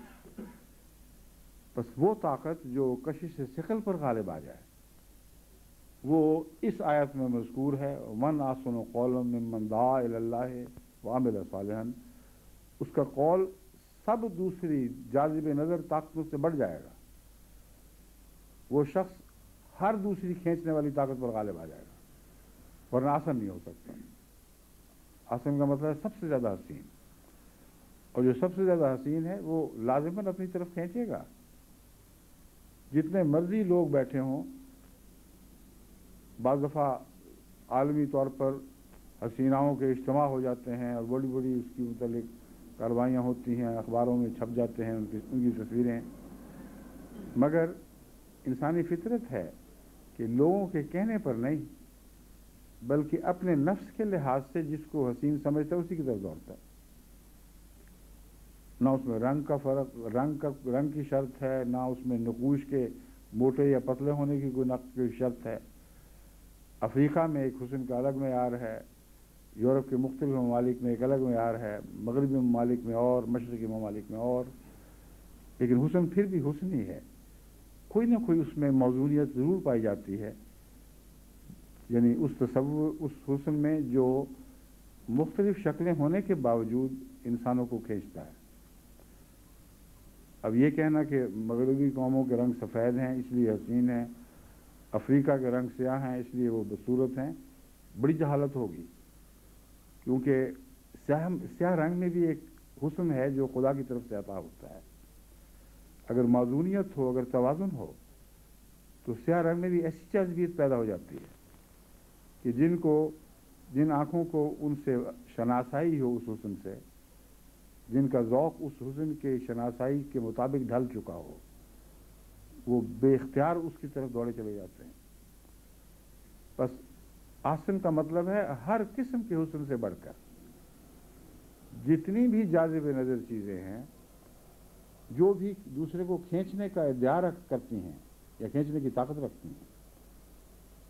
S1: بس وہ طاقت جو کشش ثقل پر غالب آ جائے وہ اس آیت میں مذکور ہے، من احسن قولا ممن دعا الی اللہ وعمل صالحا، اس کا قول سب دوسری جاذب نظر طاقتوں سے بڑھ جائے گا، وہ شخص ہر دوسری کھینچنے والی طاقت پر غالب آ جائے گا، ورنہ آسن نہیں ہو سکتا۔ آسن کا مطلب ہے سب سے زیادہ حسین، اور جو سب سے زیادہ حسین ہے وہ لازماً اپنی طرف کھینچے گا۔ جتنے مرضی لوگ بیٹھے ہوں، بعض دفعہ عالمی طور پر حسیناؤں کے اجتماع ہو جاتے ہیں اور بڑی بڑی اس کی متعلق کاروائیاں ہوتی ہیں، اخباروں میں چھپ جاتے ہیں ان کی تصویریں، مگر انسانی فطرت ہے کہ لوگوں کے کہنے پر نہیں بلکہ اپنے نفس کے لحاظ سے جس کو حسین سمجھتا ہے اسی کی طرف دوڑتا ہے۔ نہ اس میں رنگ کا فرق، رنگ کی شرط ہے، نہ اس میں نقوش کے موٹے یا پتلے ہونے کی کوئی شرط ہے۔ افریقہ میں ایک حسن کا الگ معیار ہے، یورپ کے مختلف ممالک میں ایک الگ معیار ہے، مغربی ممالک میں اور مشرقی ممالک میں اور، لیکن حسن پھر بھی حسن ہی ہے، کوئی نہ کوئی اس میں موضوعیت ضرور پائی جاتی ہے، یعنی اس تصور، اس حسن میں جو مختلف شکلیں ہونے کے باوجود انسانوں کو کھینچتا ہے۔ اب یہ کہنا کہ مغربی قوموں کے رنگ سفید ہیں اس لیے حسین ہیں، افریقہ کے رنگ سیاہ ہیں اس لیے وہ بدصورت ہیں، بڑی جہالت ہوگی، کیونکہ سیاہ رنگ میں بھی ایک حسن ہے جو خدا کی طرف سے عطا ہوتا ہے۔ اگر موزونیت ہو، اگر توازن ہو تو سیاہ رنگ میں بھی ایسی جاذبیت پیدا ہو جاتی ہے کہ جن آنکھوں کو ان سے شناسائی ہو اس حسن سے، جن کا ذوق اس حسن کے شناسائی کے مطابق ڈھل چکا ہو، وہ بے اختیار اس کی طرف دوڑے چلے جاتے ہیں۔ بس احسن کا مطلب ہے ہر قسم کے حسن سے بڑھ کر جتنی بھی جاذب نظر چیزیں ہیں، جو بھی دوسرے کو کھینچنے کا ادعا کرتی ہیں یا کھینچنے کی طاقت رکھتی ہیں،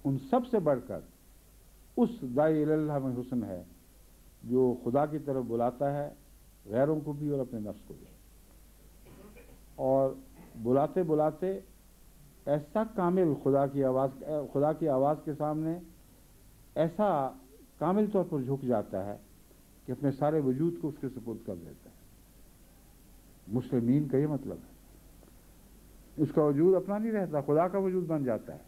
S1: ان سب سے بڑھ کر اس داعی اللہ میں حسن ہے جو خدا کی طرف بلاتا ہے غیروں کو بھی اور اپنے نفس کو بھی، اور بلاتے بلاتے ایسا کامل خدا کی آواز کے سامنے ایسا کامل طور پر جھک جاتا ہے کہ اپنے سارے وجود کو اس کے سپرد کر دیتا ہے۔ مسلمین کا یہ مطلب ہے، اس کا وجود اپنا نہیں رہتا، خدا کا وجود بن جاتا ہے،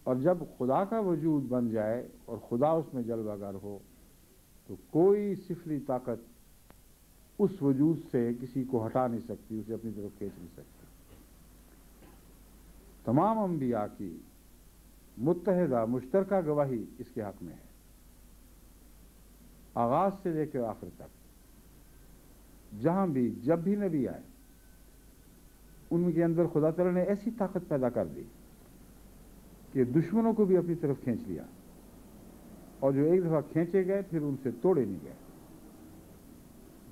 S1: اور جب خدا کا وجود بن جائے اور خدا اس میں جلوہ گر ہو تو کوئی سفلی طاقت اس وجود سے کسی کو ہٹا نہیں سکتی، اسے اپنی طرف کھینچ نہیں سکتی۔ تمام انبیاء کی متحدہ مشترکہ گواہی اس کے حق میں ہے، آغاز سے لے کے آخر تک، جہاں بھی جب بھی نبی آئے ان کے اندر خدا تعالیٰ نے ایسی طاقت پیدا کر دی کہ دشمنوں کو بھی اپنی طرف کھینچ لیا، اور جو ایک دفعہ کھینچے گئے پھر ان سے توڑے نہیں گئے،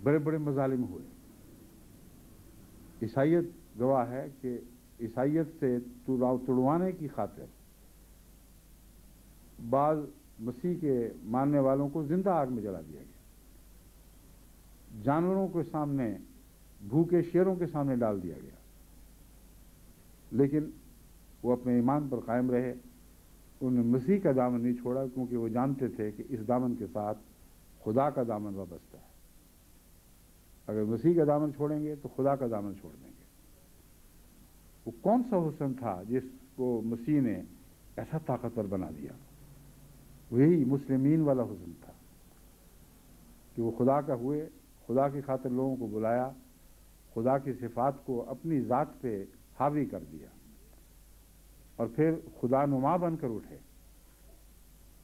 S1: بڑے بڑے مظالم ہوئے۔ عیسائیت گواہ ہے کہ عیسائیت سے توڑوانے کی خاطر بعض مسیح کے ماننے والوں کو زندہ آگ میں جلا دیا گیا، جانوروں کے سامنے، بھوکے شیروں کے سامنے ڈال دیا گیا، لیکن وہ اپنے ایمان پر قائم رہے، انہوں نے مسیح کا دامن نہیں چھوڑا، کیونکہ وہ جانتے تھے کہ اس دامن کے ساتھ خدا کا دامن وابستہ ہے۔ اگر مسیح کا دامن چھوڑیں گے تو خدا کا دامن چھوڑ دیں گے۔ وہ کون سا حسن تھا جس کو مسیح نے ایسا طاقتور بنا دیا؟ وہی مسلمین والا حسن تھا کہ وہ خدا کا ہوئے، خدا کی خاطر لوگوں کو بلایا، خدا کی صفات کو اپنی ذات پہ حاوی کر دیا، اور پھر خدا نما بن کر اٹھے۔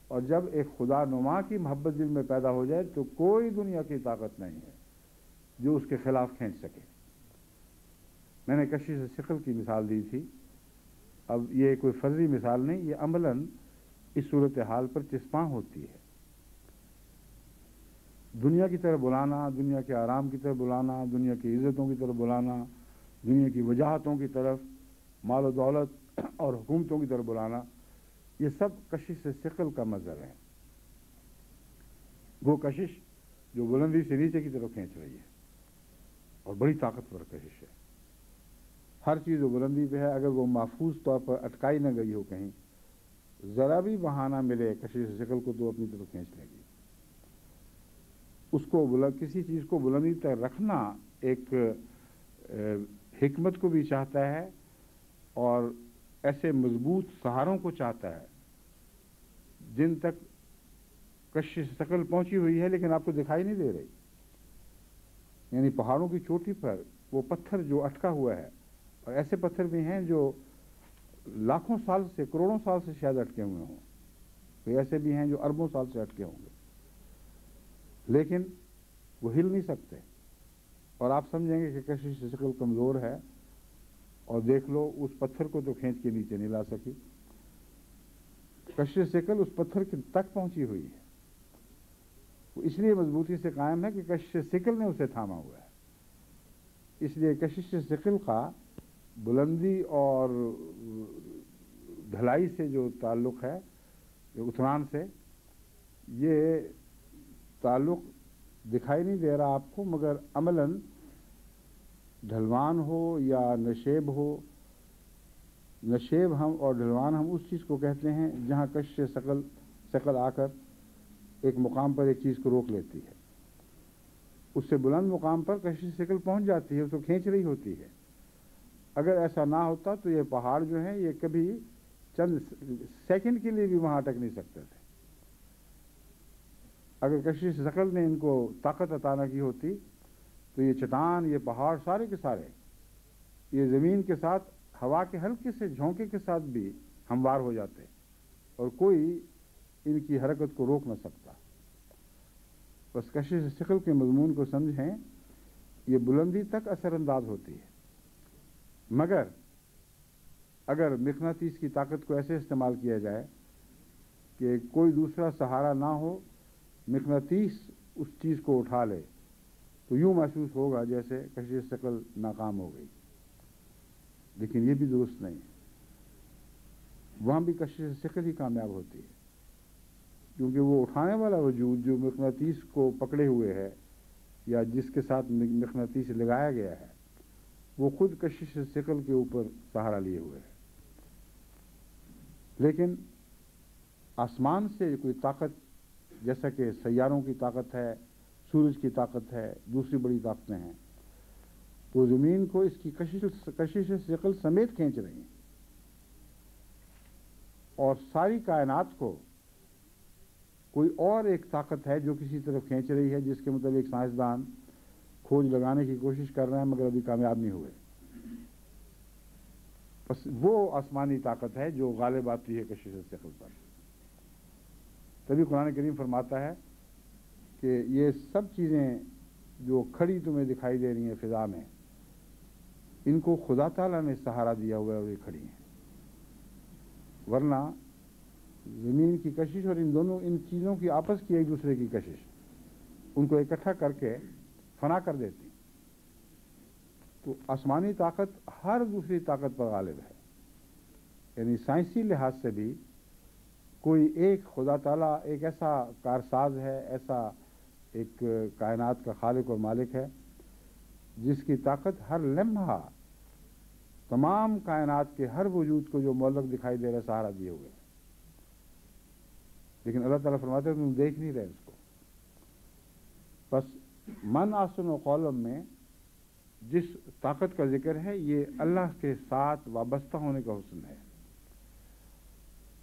S1: اور جب ایک خدا نما کی محبت دل میں پیدا ہو جائے تو کوئی دنیا کی طاقت نہیں ہے جو اس کے خلاف کھینچ سکے۔ میں نے کشش ثقل کی مثال دی تھی، اب یہ کوئی فرضی مثال نہیں، یہ عملاً اس صورتحال پر چسپاں ہوتی ہے۔ دنیا کی طرف بلانا، دنیا کے آرام کی طرف بلانا، دنیا کی عزتوں کی طرف بلانا، دنیا کی وجاہتوں کی طرف، مال و دولت اور حکومتوں کی طرف بلانا، یہ سب کشش ثقل کا مظہر ہے۔ وہ کشش جو بلندی سے نیچے کی طرف کھینچ رہی ہے، اور بڑی طاقتور کشش ہے۔ ہر چیز وہ بلندی پہ ہے، اگر وہ محفوظ طور پر اٹکائی نہ گئی ہو کہیں، ذرا بھی بہانہ ملے کشش ثقل کو تو اپنی طرف کھینچ لے گی۔ اس کو کسی چیز کو بلندی تک رکھنا ایک حکمت کو بھی چاہتا ہے، اور ایسے مضبوط سہاروں کو چاہتا ہے جن تک کشش ثقل پہنچی ہوئی ہے لیکن آپ کو دکھائی نہیں دے رہی۔ یعنی پہاڑوں کی چوٹی پر وہ پتھر جو اٹکا ہوا ہے، اور ایسے پتھر بھی ہیں جو لاکھوں سال سے، کروڑوں سال سے شاید اٹکے ہوئے ہوں، کوئی ایسے بھی ہیں جو اربوں سال سے اٹکے ہوں گے، لیکن وہ ہل نہیں سکتے، اور آپ سمجھیں گے کہ کشش ثقل کمزور ہے، اور دیکھ لو اس پتھر کو تو کھینچ کے نیچے نہیں لا سکی۔ کشش ثقل اس پتھر تک پہنچی ہوئی ہے، وہ اس لیے مضبوطی سے قائم ہے کہ کشش ثقل نے اسے تھاما ہوا ہے۔ اس لیے کشش ثقل کا بلندی اور ڈھلائی سے جو تعلق ہے، جو اتران سے، یہ تعلق دکھائی نہیں دے رہا آپ کو، مگر عملاً ڈھلوان ہو یا نشیب ہو، نشیب ہم اور ڈھلوان ہم اس چیز کو کہتے ہیں جہاں کشش ثقل آ کر ایک مقام پر ایک چیز کو روک لیتی ہے، اس سے بلند مقام پر کشش ثقل پہنچ جاتی ہے، اس کو کھینچ رہی ہوتی ہے۔ اگر ایسا نہ ہوتا تو یہ پہاڑ جو ہیں یہ کبھی چند سیکنڈ کے لیے بھی وہاں اٹک نہیں سکتے تھے۔ اگر کشش ثقل نے ان کو طاقت عطا نہ کی ہوتی تو یہ چٹان، یہ پہاڑ سارے کے سارے یہ زمین کے ساتھ ہوا کے ہلکے سے جھونکے کے ساتھ بھی ہموار ہو جاتے، اور کوئی ان کی حرکت کو روک نہ سکتا۔ بس کشش ثقل کے مضمون کو سمجھیں، یہ بلندی تک اثر انداز ہوتی ہے، مگر اگر مقناطیس کی طاقت کو ایسے استعمال کیا جائے کہ کوئی دوسرا سہارا نہ ہو، مقناطیس اس چیز کو اٹھا لے، تو یوں محسوس ہوگا جیسے کشش ثقل ناکام ہو گئی، لیکن یہ بھی درست نہیں ہے۔ وہاں بھی کشش ثقل ہی کامیاب ہوتی ہے، کیونکہ وہ اٹھانے والا وجود جو مقناطیس کو پکڑے ہوئے ہے یا جس کے ساتھ مقناطیس لگایا گیا ہے، وہ خود کشش ثقل کے اوپر سہارا لیے ہوئے ہے۔ لیکن آسمان سے کوئی طاقت، جیسا کہ سیاروں کی طاقت ہے، سورج کی طاقت ہے، دوسری بڑی طاقتیں ہیں، تو زمین کو اس کی کشش ثقل سمیت کھینچ رہی ہیں، اور ساری کائنات کو کوئی اور ایک طاقت ہے جو کسی طرف کھینچ رہی ہے، جس کے متعلق سائنسدان کھوج لگانے کی کوشش کر رہے ہیں مگر ابھی کامیاب نہیں ہوئے۔ بس وہ آسمانی طاقت ہے جو غالب آتی ہے کشش ثقل پر۔ تبھی قرآن کریم فرماتا ہے کہ یہ سب چیزیں جو کھڑی تمہیں دکھائی دے رہی ہیں فضا میں، ان کو خدا تعالیٰ نے سہارا دیا ہوا ہے اور یہ کھڑی ہیں، ورنہ زمین کی کشش اور ان چیزوں کی آپس کی ایک دوسرے کی کشش ان کو اکٹھا کر کے فنا کر دیتی۔ تو آسمانی طاقت ہر دوسری طاقت پر غالب ہے، یعنی سائنسی لحاظ سے بھی کوئی ایک خدا تعالیٰ ایک ایسا کارساز ہے، ایسا ایک کائنات کا خالق اور مالک ہے جس کی طاقت ہر لمحہ تمام کائنات کے ہر وجود کو جو معلق دکھائی دے رہا ہے سہارا دیے ہوئے ہے۔ لیکن اللہ تعالیٰ فرماتے ہیں تم دیکھ نہیں رہے اس کو. بس من احسن قولا میں جس طاقت کا ذکر ہے یہ اللہ کے ساتھ وابستہ ہونے کا حسن ہے،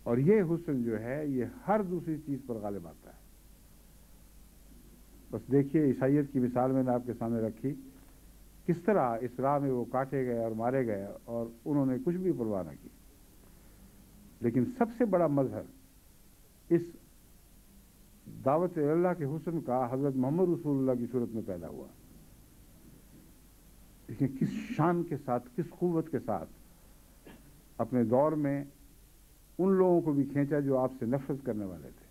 S1: اور یہ حسن جو ہے یہ ہر دوسری چیز پر غالب آتا ہے. بس دیکھیے عیسائیت کی مثال میں نے آپ کے سامنے رکھی، کس طرح اس راہ میں وہ کاٹے گئے اور مارے گئے اور انہوں نے کچھ بھی پرواہ نہ کی. لیکن سب سے بڑا مظہر اس دعوت اللہ کے حسن کا حضرت محمد رسول اللہ کی صورت میں پیدا ہوا. دیکھیں کس شان کے ساتھ، کس قوت کے ساتھ اپنے دور میں ان لوگوں کو بھی کھینچا جو آپ سے نفرت کرنے والے تھے،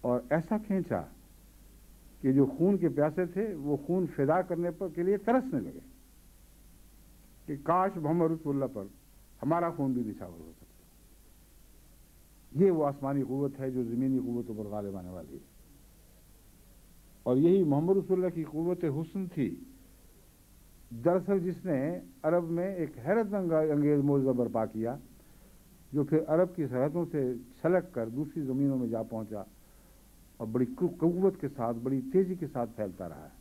S1: اور ایسا کھینچا کہ جو خون کے پیاسے تھے وہ خون فدا کرنے پر کے لیے ترسنے لگے کہ کاش محمد رسول اللہ پر ہمارا خون بھی نچھاور ہو سکتا. یہ وہ آسمانی قوت ہے جو زمینی قوتوں پر غالب آنے والی ہے، اور یہی محمد رسول اللہ کی قوت حسن تھی دراصل جس نے عرب میں ایک حیرت انگیز معجزہ برپا کیا، جو پھر عرب کی سرحدوں سے چھلک کر دوسری زمینوں میں جا پہنچا اور بڑی قوت کے ساتھ، بڑی تیزی کے ساتھ پھیلتا رہا ہے.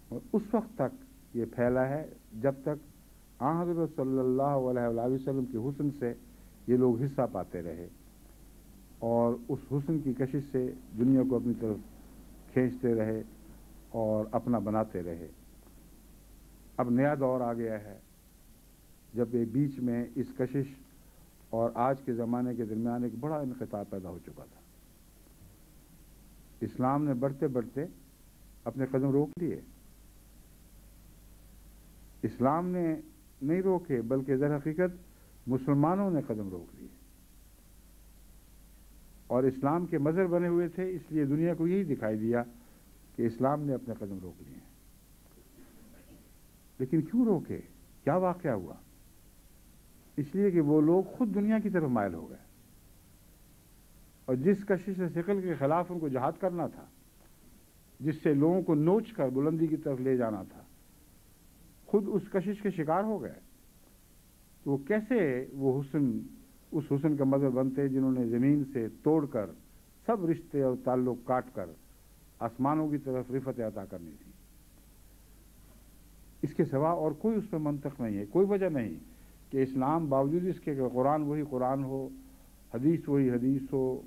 S1: اور اس وقت تک یہ پھیلا ہے جب تک حضرت صلی اللہ علیہ وسلم کے حسن سے یہ لوگ حصہ پاتے رہے اور اس حسن کی کشش سے دنیا کو اپنی طرف کھینچتے رہے اور اپنا بناتے رہے. اب نیا دور آ گیا ہے جب یہ بیچ میں اس کشش اور آج کے زمانے کے درمیان ایک بڑا انقطاع پیدا ہو چکا تھا. اسلام نے بڑھتے بڑھتے اپنے قدم روک لیے. اسلام نے نہیں روکے بلکہ در حقیقت مسلمانوں نے قدم روک لیے، اور اسلام کے مظہر بنے ہوئے تھے، اس لیے دنیا کو یہی دکھائی دیا کہ اسلام نے اپنے قدم روک لیے ہیں. لیکن کیوں روکے؟ کیا واقعہ ہوا؟ اس لیے کہ وہ لوگ خود دنیا کی طرف مائل ہو گئے، اور جس کشش ثقل کے خلاف ان کو جہاد کرنا تھا، جس سے لوگوں کو نوچ کر بلندی کی طرف لے جانا تھا، خود اس کشش کے شکار ہو گئے. تو وہ کیسے اس حسن کا مظہر بنتے جنہوں نے زمین سے توڑ کر سب رشتے اور تعلق کاٹ کر آسمانوں کی طرف رفعت عطا کرنی تھی. اس کے سوا اور کوئی اس میں منطق نہیں ہے، کوئی وجہ نہیں کہ اسلام باوجود اس کے کہ قرآن وہی قرآن ہو، حدیث وہی حدیث ہو،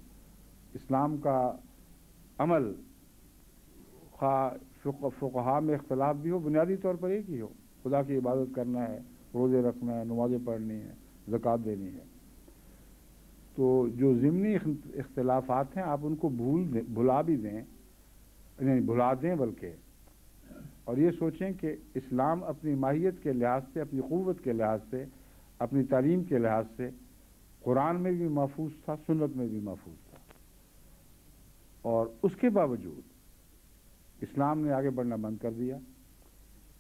S1: اسلام کا عمل فقہا میں اختلاف بھی ہو، بنیادی طور پر ایک ہی ہو، خدا کی عبادت کرنا ہے، روزے رکھنا ہے، نمازیں پڑھنی ہے، زکوٰۃ دینی ہے. تو جو ضمنی اختلافات ہیں آپ ان کو بھلا بھی دیں، نہیں بھلا دیں بلکہ، اور یہ سوچیں کہ اسلام اپنی ماہیت کے لحاظ سے، اپنی قوت کے لحاظ سے، اپنی تعلیم کے لحاظ سے قرآن میں بھی محفوظ تھا، سنت میں بھی محفوظ تھا، اور اس کے باوجود اسلام نے آگے بڑھنا بند کر دیا.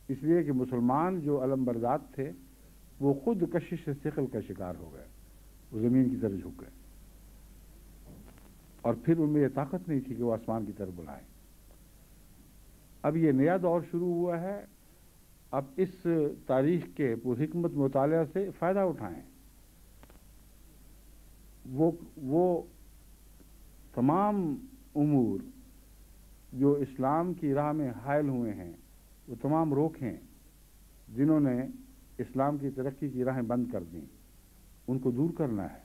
S1: اس لیے کہ مسلمان جو علم بردار تھے وہ خود کشش ثقل کا شکار ہو گئے، وہ زمین کی طرف جھک گئے، اور پھر ان میں یہ طاقت نہیں تھی کہ وہ آسمان کی طرف بلائیں. اب یہ نیا دور شروع ہوا ہے، اب اس تاریخ کے پرحکمت مطالعہ سے فائدہ اٹھائیں. وہ تمام امور جو اسلام کی راہ میں حائل ہوئے ہیں وہ تمام روکیں جنہوں نے اسلام کی ترقی کی راہیں بند کر دیں، ان کو دور کرنا ہے.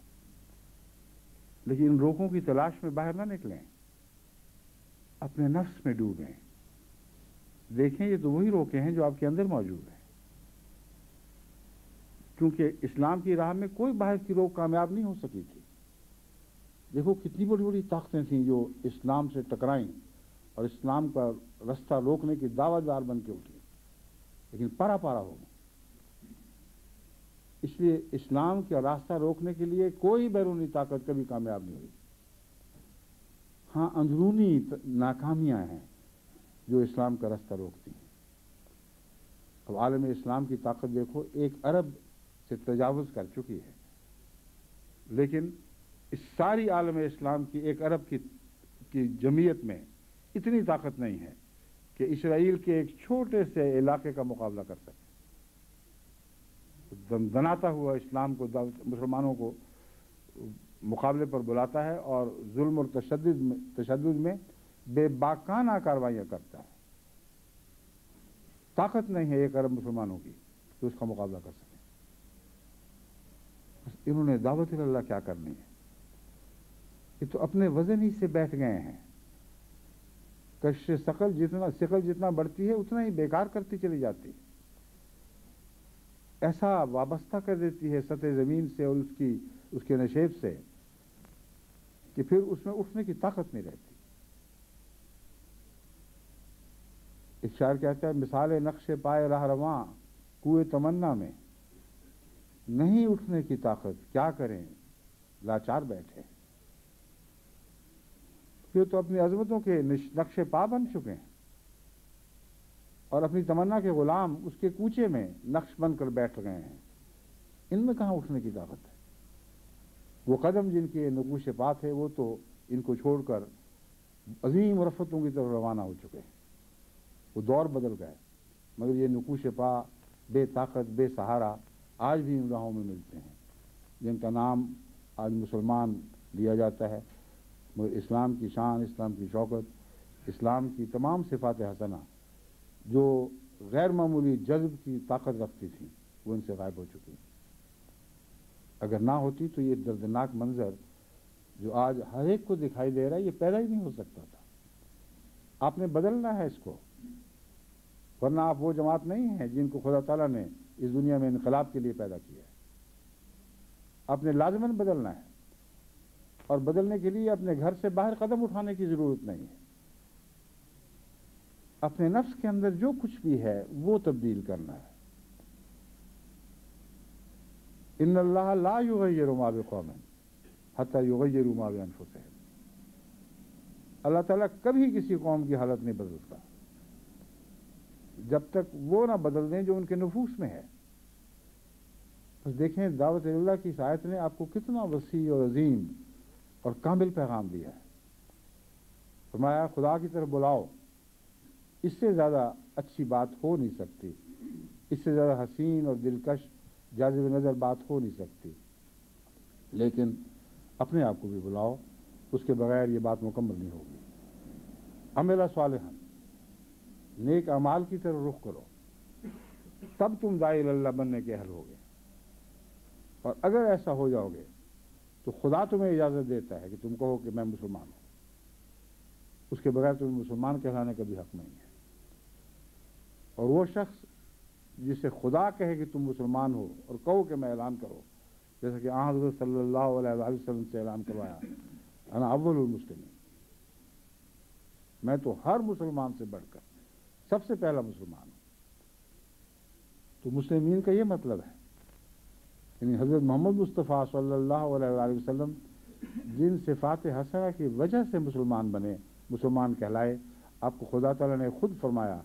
S1: لیکن ان روکوں کی تلاش میں باہر نہ نکلیں، اپنے نفس میں ڈوبیں. دیکھیں یہ تو وہی روکے ہیں جو آپ کے اندر موجود ہیں، کیونکہ اسلام کی راہ میں کوئی باہر کی روک کامیاب نہیں ہو سکی تھی. دیکھو کتنی بڑی بڑی طاقتیں تھیں جو اسلام سے ٹکرائیں اور اسلام کا رستہ روکنے کی دعوت دار بن کے اٹھی، لیکن پارا پارا ہو گئی. اس لیے اسلام کا راستہ روکنے کے لیے کوئی بیرونی طاقت کبھی کامیاب نہیں ہوئی. ہاں اندرونی ناکامیاں ہیں جو اسلام کا راستہ روکتی ہیں. اب عالم اسلام کی طاقت دیکھو، ایک ارب سے تجاوز کر چکی ہے، لیکن اس ساری عالم اسلام کی ایک ارب کی جمعیت میں اتنی طاقت نہیں ہے کہ اسرائیل کے ایک چھوٹے سے علاقے کا مقابلہ کر سکے. دناتا ہوا اسلام کو، مسلمانوں کو مقابلے پر بلاتا ہے اور ظلم اور تشدد میں بے باکانہ کارروائیاں کرتا ہے. طاقت نہیں ہے ایک ارب مسلمانوں کی جو اس کا مقابلہ کر سکیں. انہوں نے دعوت اللہ کیا کرنی ہے؟ یہ تو اپنے وزن ہی سے بیٹھ گئے ہیں. کشش ثقل جتنا بڑھتی ہے اتنا ہی بیکار کرتی چلی جاتی ہے. ایسا وابستہ کر دیتی ہے سطح زمین سے اور اس کے نشیب سے کہ پھر اس میں اٹھنے کی طاقت نہیں رہتی. ایک شاعر کہتا ہے مثال نقش پائے راہ رواں کوئے تمنا میں نہیں اٹھنے کی طاقت کیا کریں لاچار بیٹھے. پھر تو اپنی عظمتوں کے نقش پا بن چکے ہیں اور اپنی تمنا کے غلام اس کے کوچے میں نقش بن کر بیٹھ گئے ہیں. ان میں کہاں اٹھنے کی طاقت ہے؟ وہ قدم جن کے نقوش پا تھے وہ تو ان کو چھوڑ کر عظیم رفتوں کی طرف روانہ ہو چکے ہیں. وہ دور بدل گئے مگر یہ نقوش پا بے طاقت بے سہارا آج بھی ان راہوں میں ملتے ہیں جن کا نام آج مسلمان لیا جاتا ہے. مگر اسلام کی شان، اسلام کی شوکت، اسلام کی تمام صفات حسنہ جو غیر معمولی جذب کی طاقت رکھتی تھیں وہ ان سے غائب ہو چکی. اگر نہ ہوتی تو یہ دردناک منظر جو آج ہر ایک کو دکھائی دے رہا ہے یہ پیدا ہی نہیں ہو سکتا تھا. آپ نے بدلنا ہے اس کو، ورنہ آپ وہ جماعت نہیں ہیں جن کو خدا تعالیٰ نے اس دنیا میں انقلاب کے لیے پیدا کیا ہے. آپ نے لازماً بدلنا ہے اور بدلنے کے لیے اپنے گھر سے باہر قدم اٹھانے کی ضرورت نہیں ہے. اپنے نفس کے اندر جو کچھ بھی ہے وہ تبدیل کرنا ہے. ان اللہ لا یغیر ما بقوم حتی یغیروا ما بانفسہم. اللہ تعالیٰ کبھی کسی قوم کی حالت نہیں بدلتا جب تک وہ نہ بدل دیں جو ان کے نفوس میں ہے. بس دیکھیں دعوت اللہ کی اس آیت نے آپ کو کتنا وسیع اور عظیم اور کامل پیغام دیا ہے. فرمایا خدا کی طرف بلاؤ. اس سے زیادہ اچھی بات ہو نہیں سکتی، اس سے زیادہ حسین اور دلکش جاذب نظر بات ہو نہیں سکتی. لیکن اپنے آپ کو بھی بلاؤ، اس کے بغیر یہ بات مکمل نہیں ہوگی. عمل صالحا، نیک اعمال کی طرف رخ کرو، تب تم داعی اللہ بننے کے اہل ہوگے. اور اگر ایسا ہو جاؤ گے تو خدا تمہیں اجازت دیتا ہے کہ تم کہو کہ میں مسلمان ہوں. اس کے بغیر تمہیں مسلمان کہلانے کا بھی حق نہیں ہے. اور وہ شخص جسے خدا کہے کہ تم مسلمان ہو اور کہو کہ میں اعلان کرو، جیسا کہ حضرت صلی اللہ علیہ وسلم سے اعلان کروایا انا اول المسلمین، میں تو ہر مسلمان سے بڑھ کر سب سے پہلا مسلمان ہوں. تو مسلمین کا یہ مطلب ہے، یعنی حضرت محمد مصطفیٰ صلی اللہ علیہ وسلم جن صفات حسنہ کی وجہ سے مسلمان بنے، مسلمان کہلائے. آپ کو خدا تعالیٰ نے خود فرمایا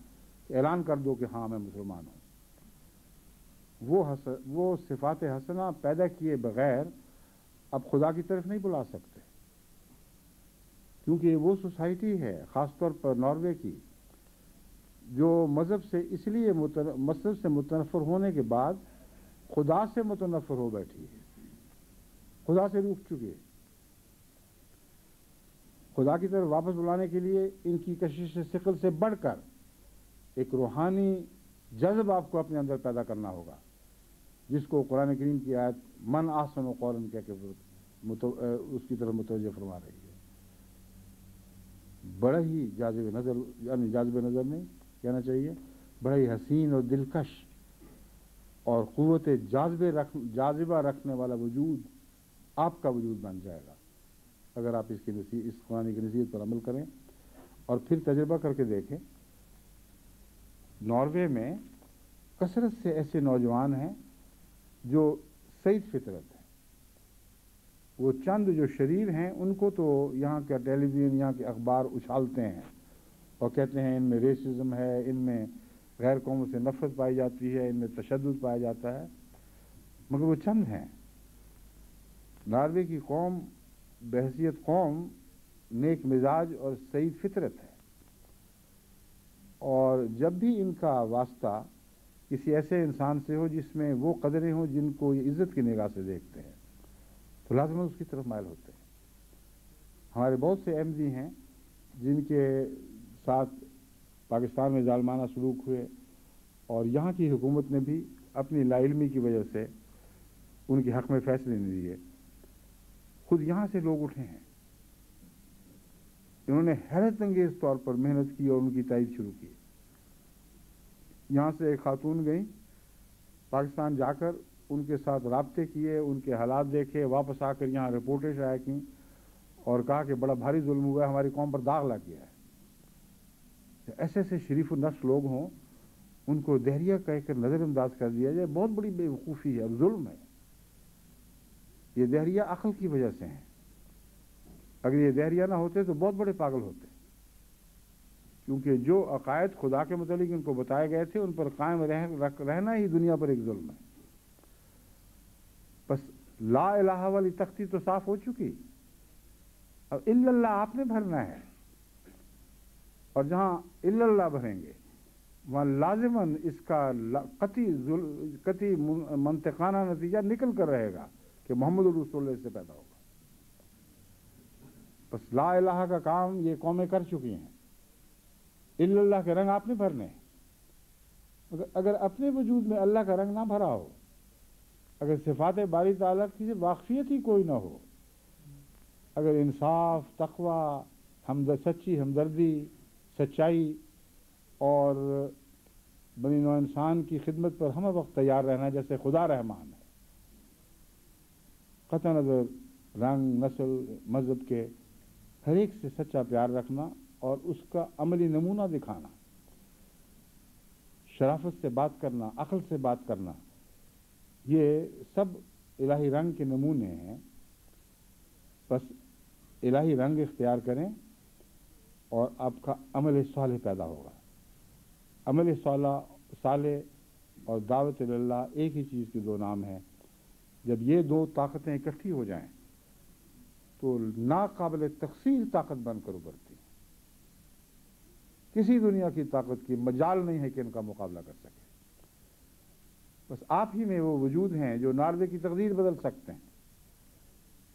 S1: کہ اعلان کر دو کہ ہاں میں مسلمان ہوں. وہ صفات حسنہ پیدا کیے بغیر اب خدا کی طرف نہیں بلا سکتے، کیونکہ وہ سوسائٹی ہے خاص طور پر ناروے کی جو مذہب سے متنفر ہونے کے بعد خدا سے متنفر ہو بیٹھی ہے، خدا سے روٹھ چکی ہے. خدا کی طرف واپس بلانے کے لیے ان کی کشش ثقل سے بڑھ کر ایک روحانی جذب آپ کو اپنے اندر پیدا کرنا ہوگا، جس کو قرآن کریم کی آیت من احسن قولا کہہ کے اس کی طرف متوجہ فرما رہی ہے. بڑا ہی جاذب نظر، یعنی جاذب نظر نہیں کہنا چاہیے، بڑا ہی حسین اور دلکش اور قوت جاذبہ رکھنے والا وجود آپ کا وجود بن جائے گا اگر آپ اس قرآن کی نصیحت پر عمل کریں. اور پھر تجربہ کر کے دیکھیں، ناروے میں کثرت سے ایسے نوجوان ہیں جو سعید فطرت ہیں. وہ چند جو شریر ہیں ان کو تو یہاں کا ٹیلی ویژن، یہاں کے اخبار اچھالتے ہیں اور کہتے ہیں ان میں ریسزم ہے، ان میں غیر قوموں سے نفرت پائی جاتی ہے، ان میں تشدد پایا جاتا ہے. مگر وہ چند ہیں. ناروے کی قوم بحیثیت قوم نیک مزاج اور سعید فطرت ہے، اور جب بھی ان کا واسطہ کسی ایسے انسان سے ہو جس میں وہ قدریں ہوں جن کو یہ عزت کی نگاہ سے دیکھتے ہیں، تو لازماً اس کی طرف مائل ہوتے ہیں. ہمارے بہت سے احمدی ہیں جن کے ساتھ پاکستان میں ظالمانہ سلوک ہوئے اور یہاں کی حکومت نے بھی اپنی لا علمی کی وجہ سے ان کے حق میں فیصلے نہیں دیے. خود یہاں سے لوگ اٹھے ہیں, انہوں نے حیرت انگیز طور پر محنت کی اور ان کی تائید شروع کی. یہاں سے ایک خاتون گئیں, پاکستان جا کر ان کے ساتھ رابطے کیے, ان کے حالات دیکھے, واپس آ کر یہاں رپورٹیں شائع کیں اور کہا کہ بڑا بھاری ظلم ہوا ہے, ہماری قوم پر داغ لگ گیا ہے. ایسے ایسے شریف النفس لوگ ہوں, ان کو دہریہ کہہ کر نظر انداز کر دیا جائے, بہت بڑی بے وقوفی ہے اور ظلم ہے. یہ دہریہ عقل کی وجہ سے ہیں. اگر یہ دہریہ نہ ہوتے تو بہت بڑے پاگل ہوتے, کیونکہ جو عقائد خدا کے متعلق ان کو بتائے گئے تھے ان پر قائم رہنا ہی دنیا پر ایک ظلم ہے. بس لا الہ والی تختی تو صاف ہو چکی, اب الا اللہ آپ نے بھرنا ہے, اور جہاں الا اللہ بھریں گے وہاں لازماً اس کا قطعی منطقانہ نتیجہ نکل کر رہے گا کہ محمد رسول اللہ سے پیدا ہوگا. بس لا الہ کا کام یہ قومیں کر چکی ہیں, الا اللہ کے رنگ آپ نے بھرنے ہیں. اگر اپنے وجود میں اللہ کا رنگ نہ بھرا ہو, اگر صفات باری تعالیٰ کی واقفیت ہی کوئی نہ ہو, اگر انصاف, تقوی, سچی ہمدردی, سچائی اور بنی نوع انسان کی خدمت پر ہم وقت تیار رہنا جیسے خدا رحمان ہے, قطع نظر رنگ, نسل, مذہب کے ہر ایک سے سچا پیار رکھنا اور اس کا عملی نمونہ دکھانا, شرافت سے بات کرنا, عقل سے بات کرنا, یہ سب الہی رنگ کے نمونے ہیں. بس الہی رنگ اختیار کریں اور آپ کا عمل صالح پیدا ہوگا. عمل صالح اور دعوت اللہ ایک ہی چیز کے دو نام ہیں. جب یہ دو طاقتیں اکٹھی ہو جائیں تو ناقابل تقسیم طاقت بن کر ابھرتی ہیں. کسی دنیا کی طاقت کی مجال نہیں ہے کہ ان کا مقابلہ کر سکے. بس آپ ہی میں وہ وجود ہیں جو ناروے کی تقدیر بدل سکتے ہیں,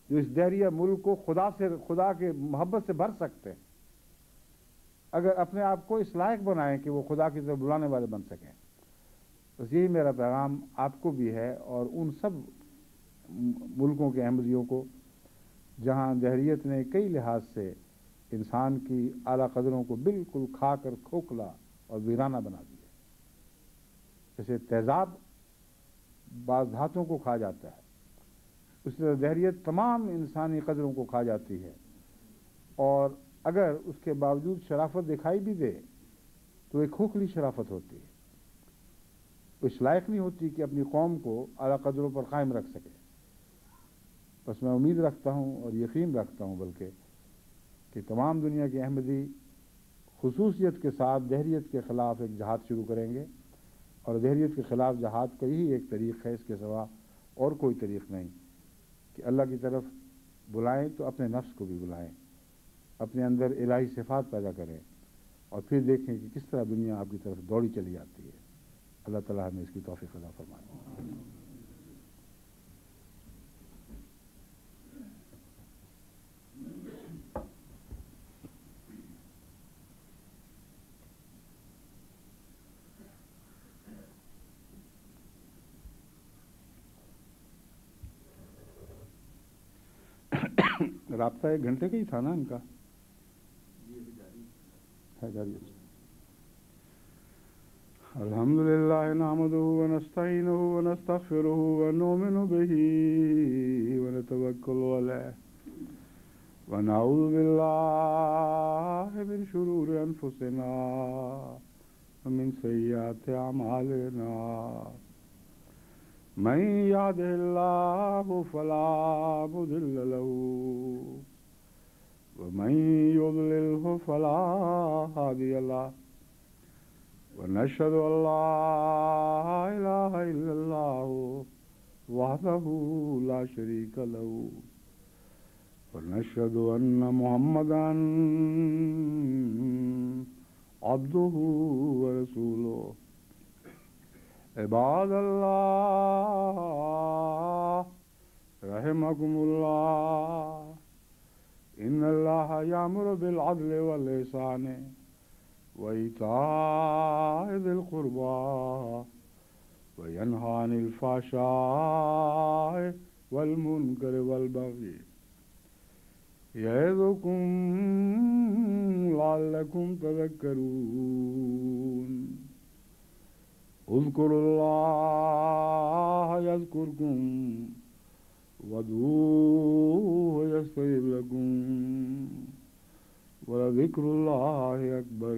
S1: جو اس دہریہ ملک کو خدا کے محبت سے بھر سکتے ہیں, اگر اپنے آپ کو اس لائق بنائیں کہ وہ خدا کی طرف بلانے والے بن سکیں. بس یہی میرا پیغام آپ کو بھی ہے اور ان سب ملکوں کے احمدیوں کو جہاں دہریت نے کئی لحاظ سے انسان کی اعلیٰ قدروں کو بالکل کھا کر کھوکھلا اور ویرانہ بنا دیا. جیسے تیزاب بعض دھاتوں کو کھا جاتا ہے, اس طرح دہریت تمام انسانی قدروں کو کھا جاتی ہے, اور اگر اس کے باوجود شرافت دکھائی بھی دے تو ایک کھوکھلی شرافت ہوتی ہے, اس لائق نہیں ہوتی کہ اپنی قوم کو اعلیٰ قدروں پر قائم رکھ سکے. بس میں امید رکھتا ہوں اور یقین رکھتا ہوں بلکہ کہ تمام دنیا کے احمدی خصوصیت کے ساتھ دہریت کے خلاف ایک جہاد شروع کریں گے, اور دہریت کے خلاف جہاد کا ہی ایک طریق ہے, اس کے سوا اور کوئی طریق نہیں. کہ اللہ کی طرف بلائیں تو اپنے نفس کو بھی بلائیں, اپنے اندر الہی صفات پیدا کریں, اور پھر دیکھیں کہ کس طرح دنیا آپ کی طرف دوڑی چلی جاتی ہے. اللہ تعالیٰ ہمیں اس کی توفیق عطا فرمائے. رابطہ 1 گھنٹے کا ہی تھا نا ان کا, ہے جاری. الحمدللہ نحمدہ ونستعینہ ونستغفرہ ونؤمن بہ ونتوکل علیہ ونعوذ باللہ من شرور انفسنا ومن سیئات اعمالنا. من يهده الله فلا مضل له ومن يضلله فلا هادي له ونشهد أن لا إله إلا الله وحده لا شريك له ونشهد أن محمدا عبده ورسوله. عباد الله رحمكم الله إن الله يأمر بالعدل والإحسان وإيتاء ذي القربى وينهى عن الفحشاء والمنكر والبغي يعظكم لعلكم تذكرون اذكروا الله يذكركم وادعوه يستجب لكم ولذكر الله أكبر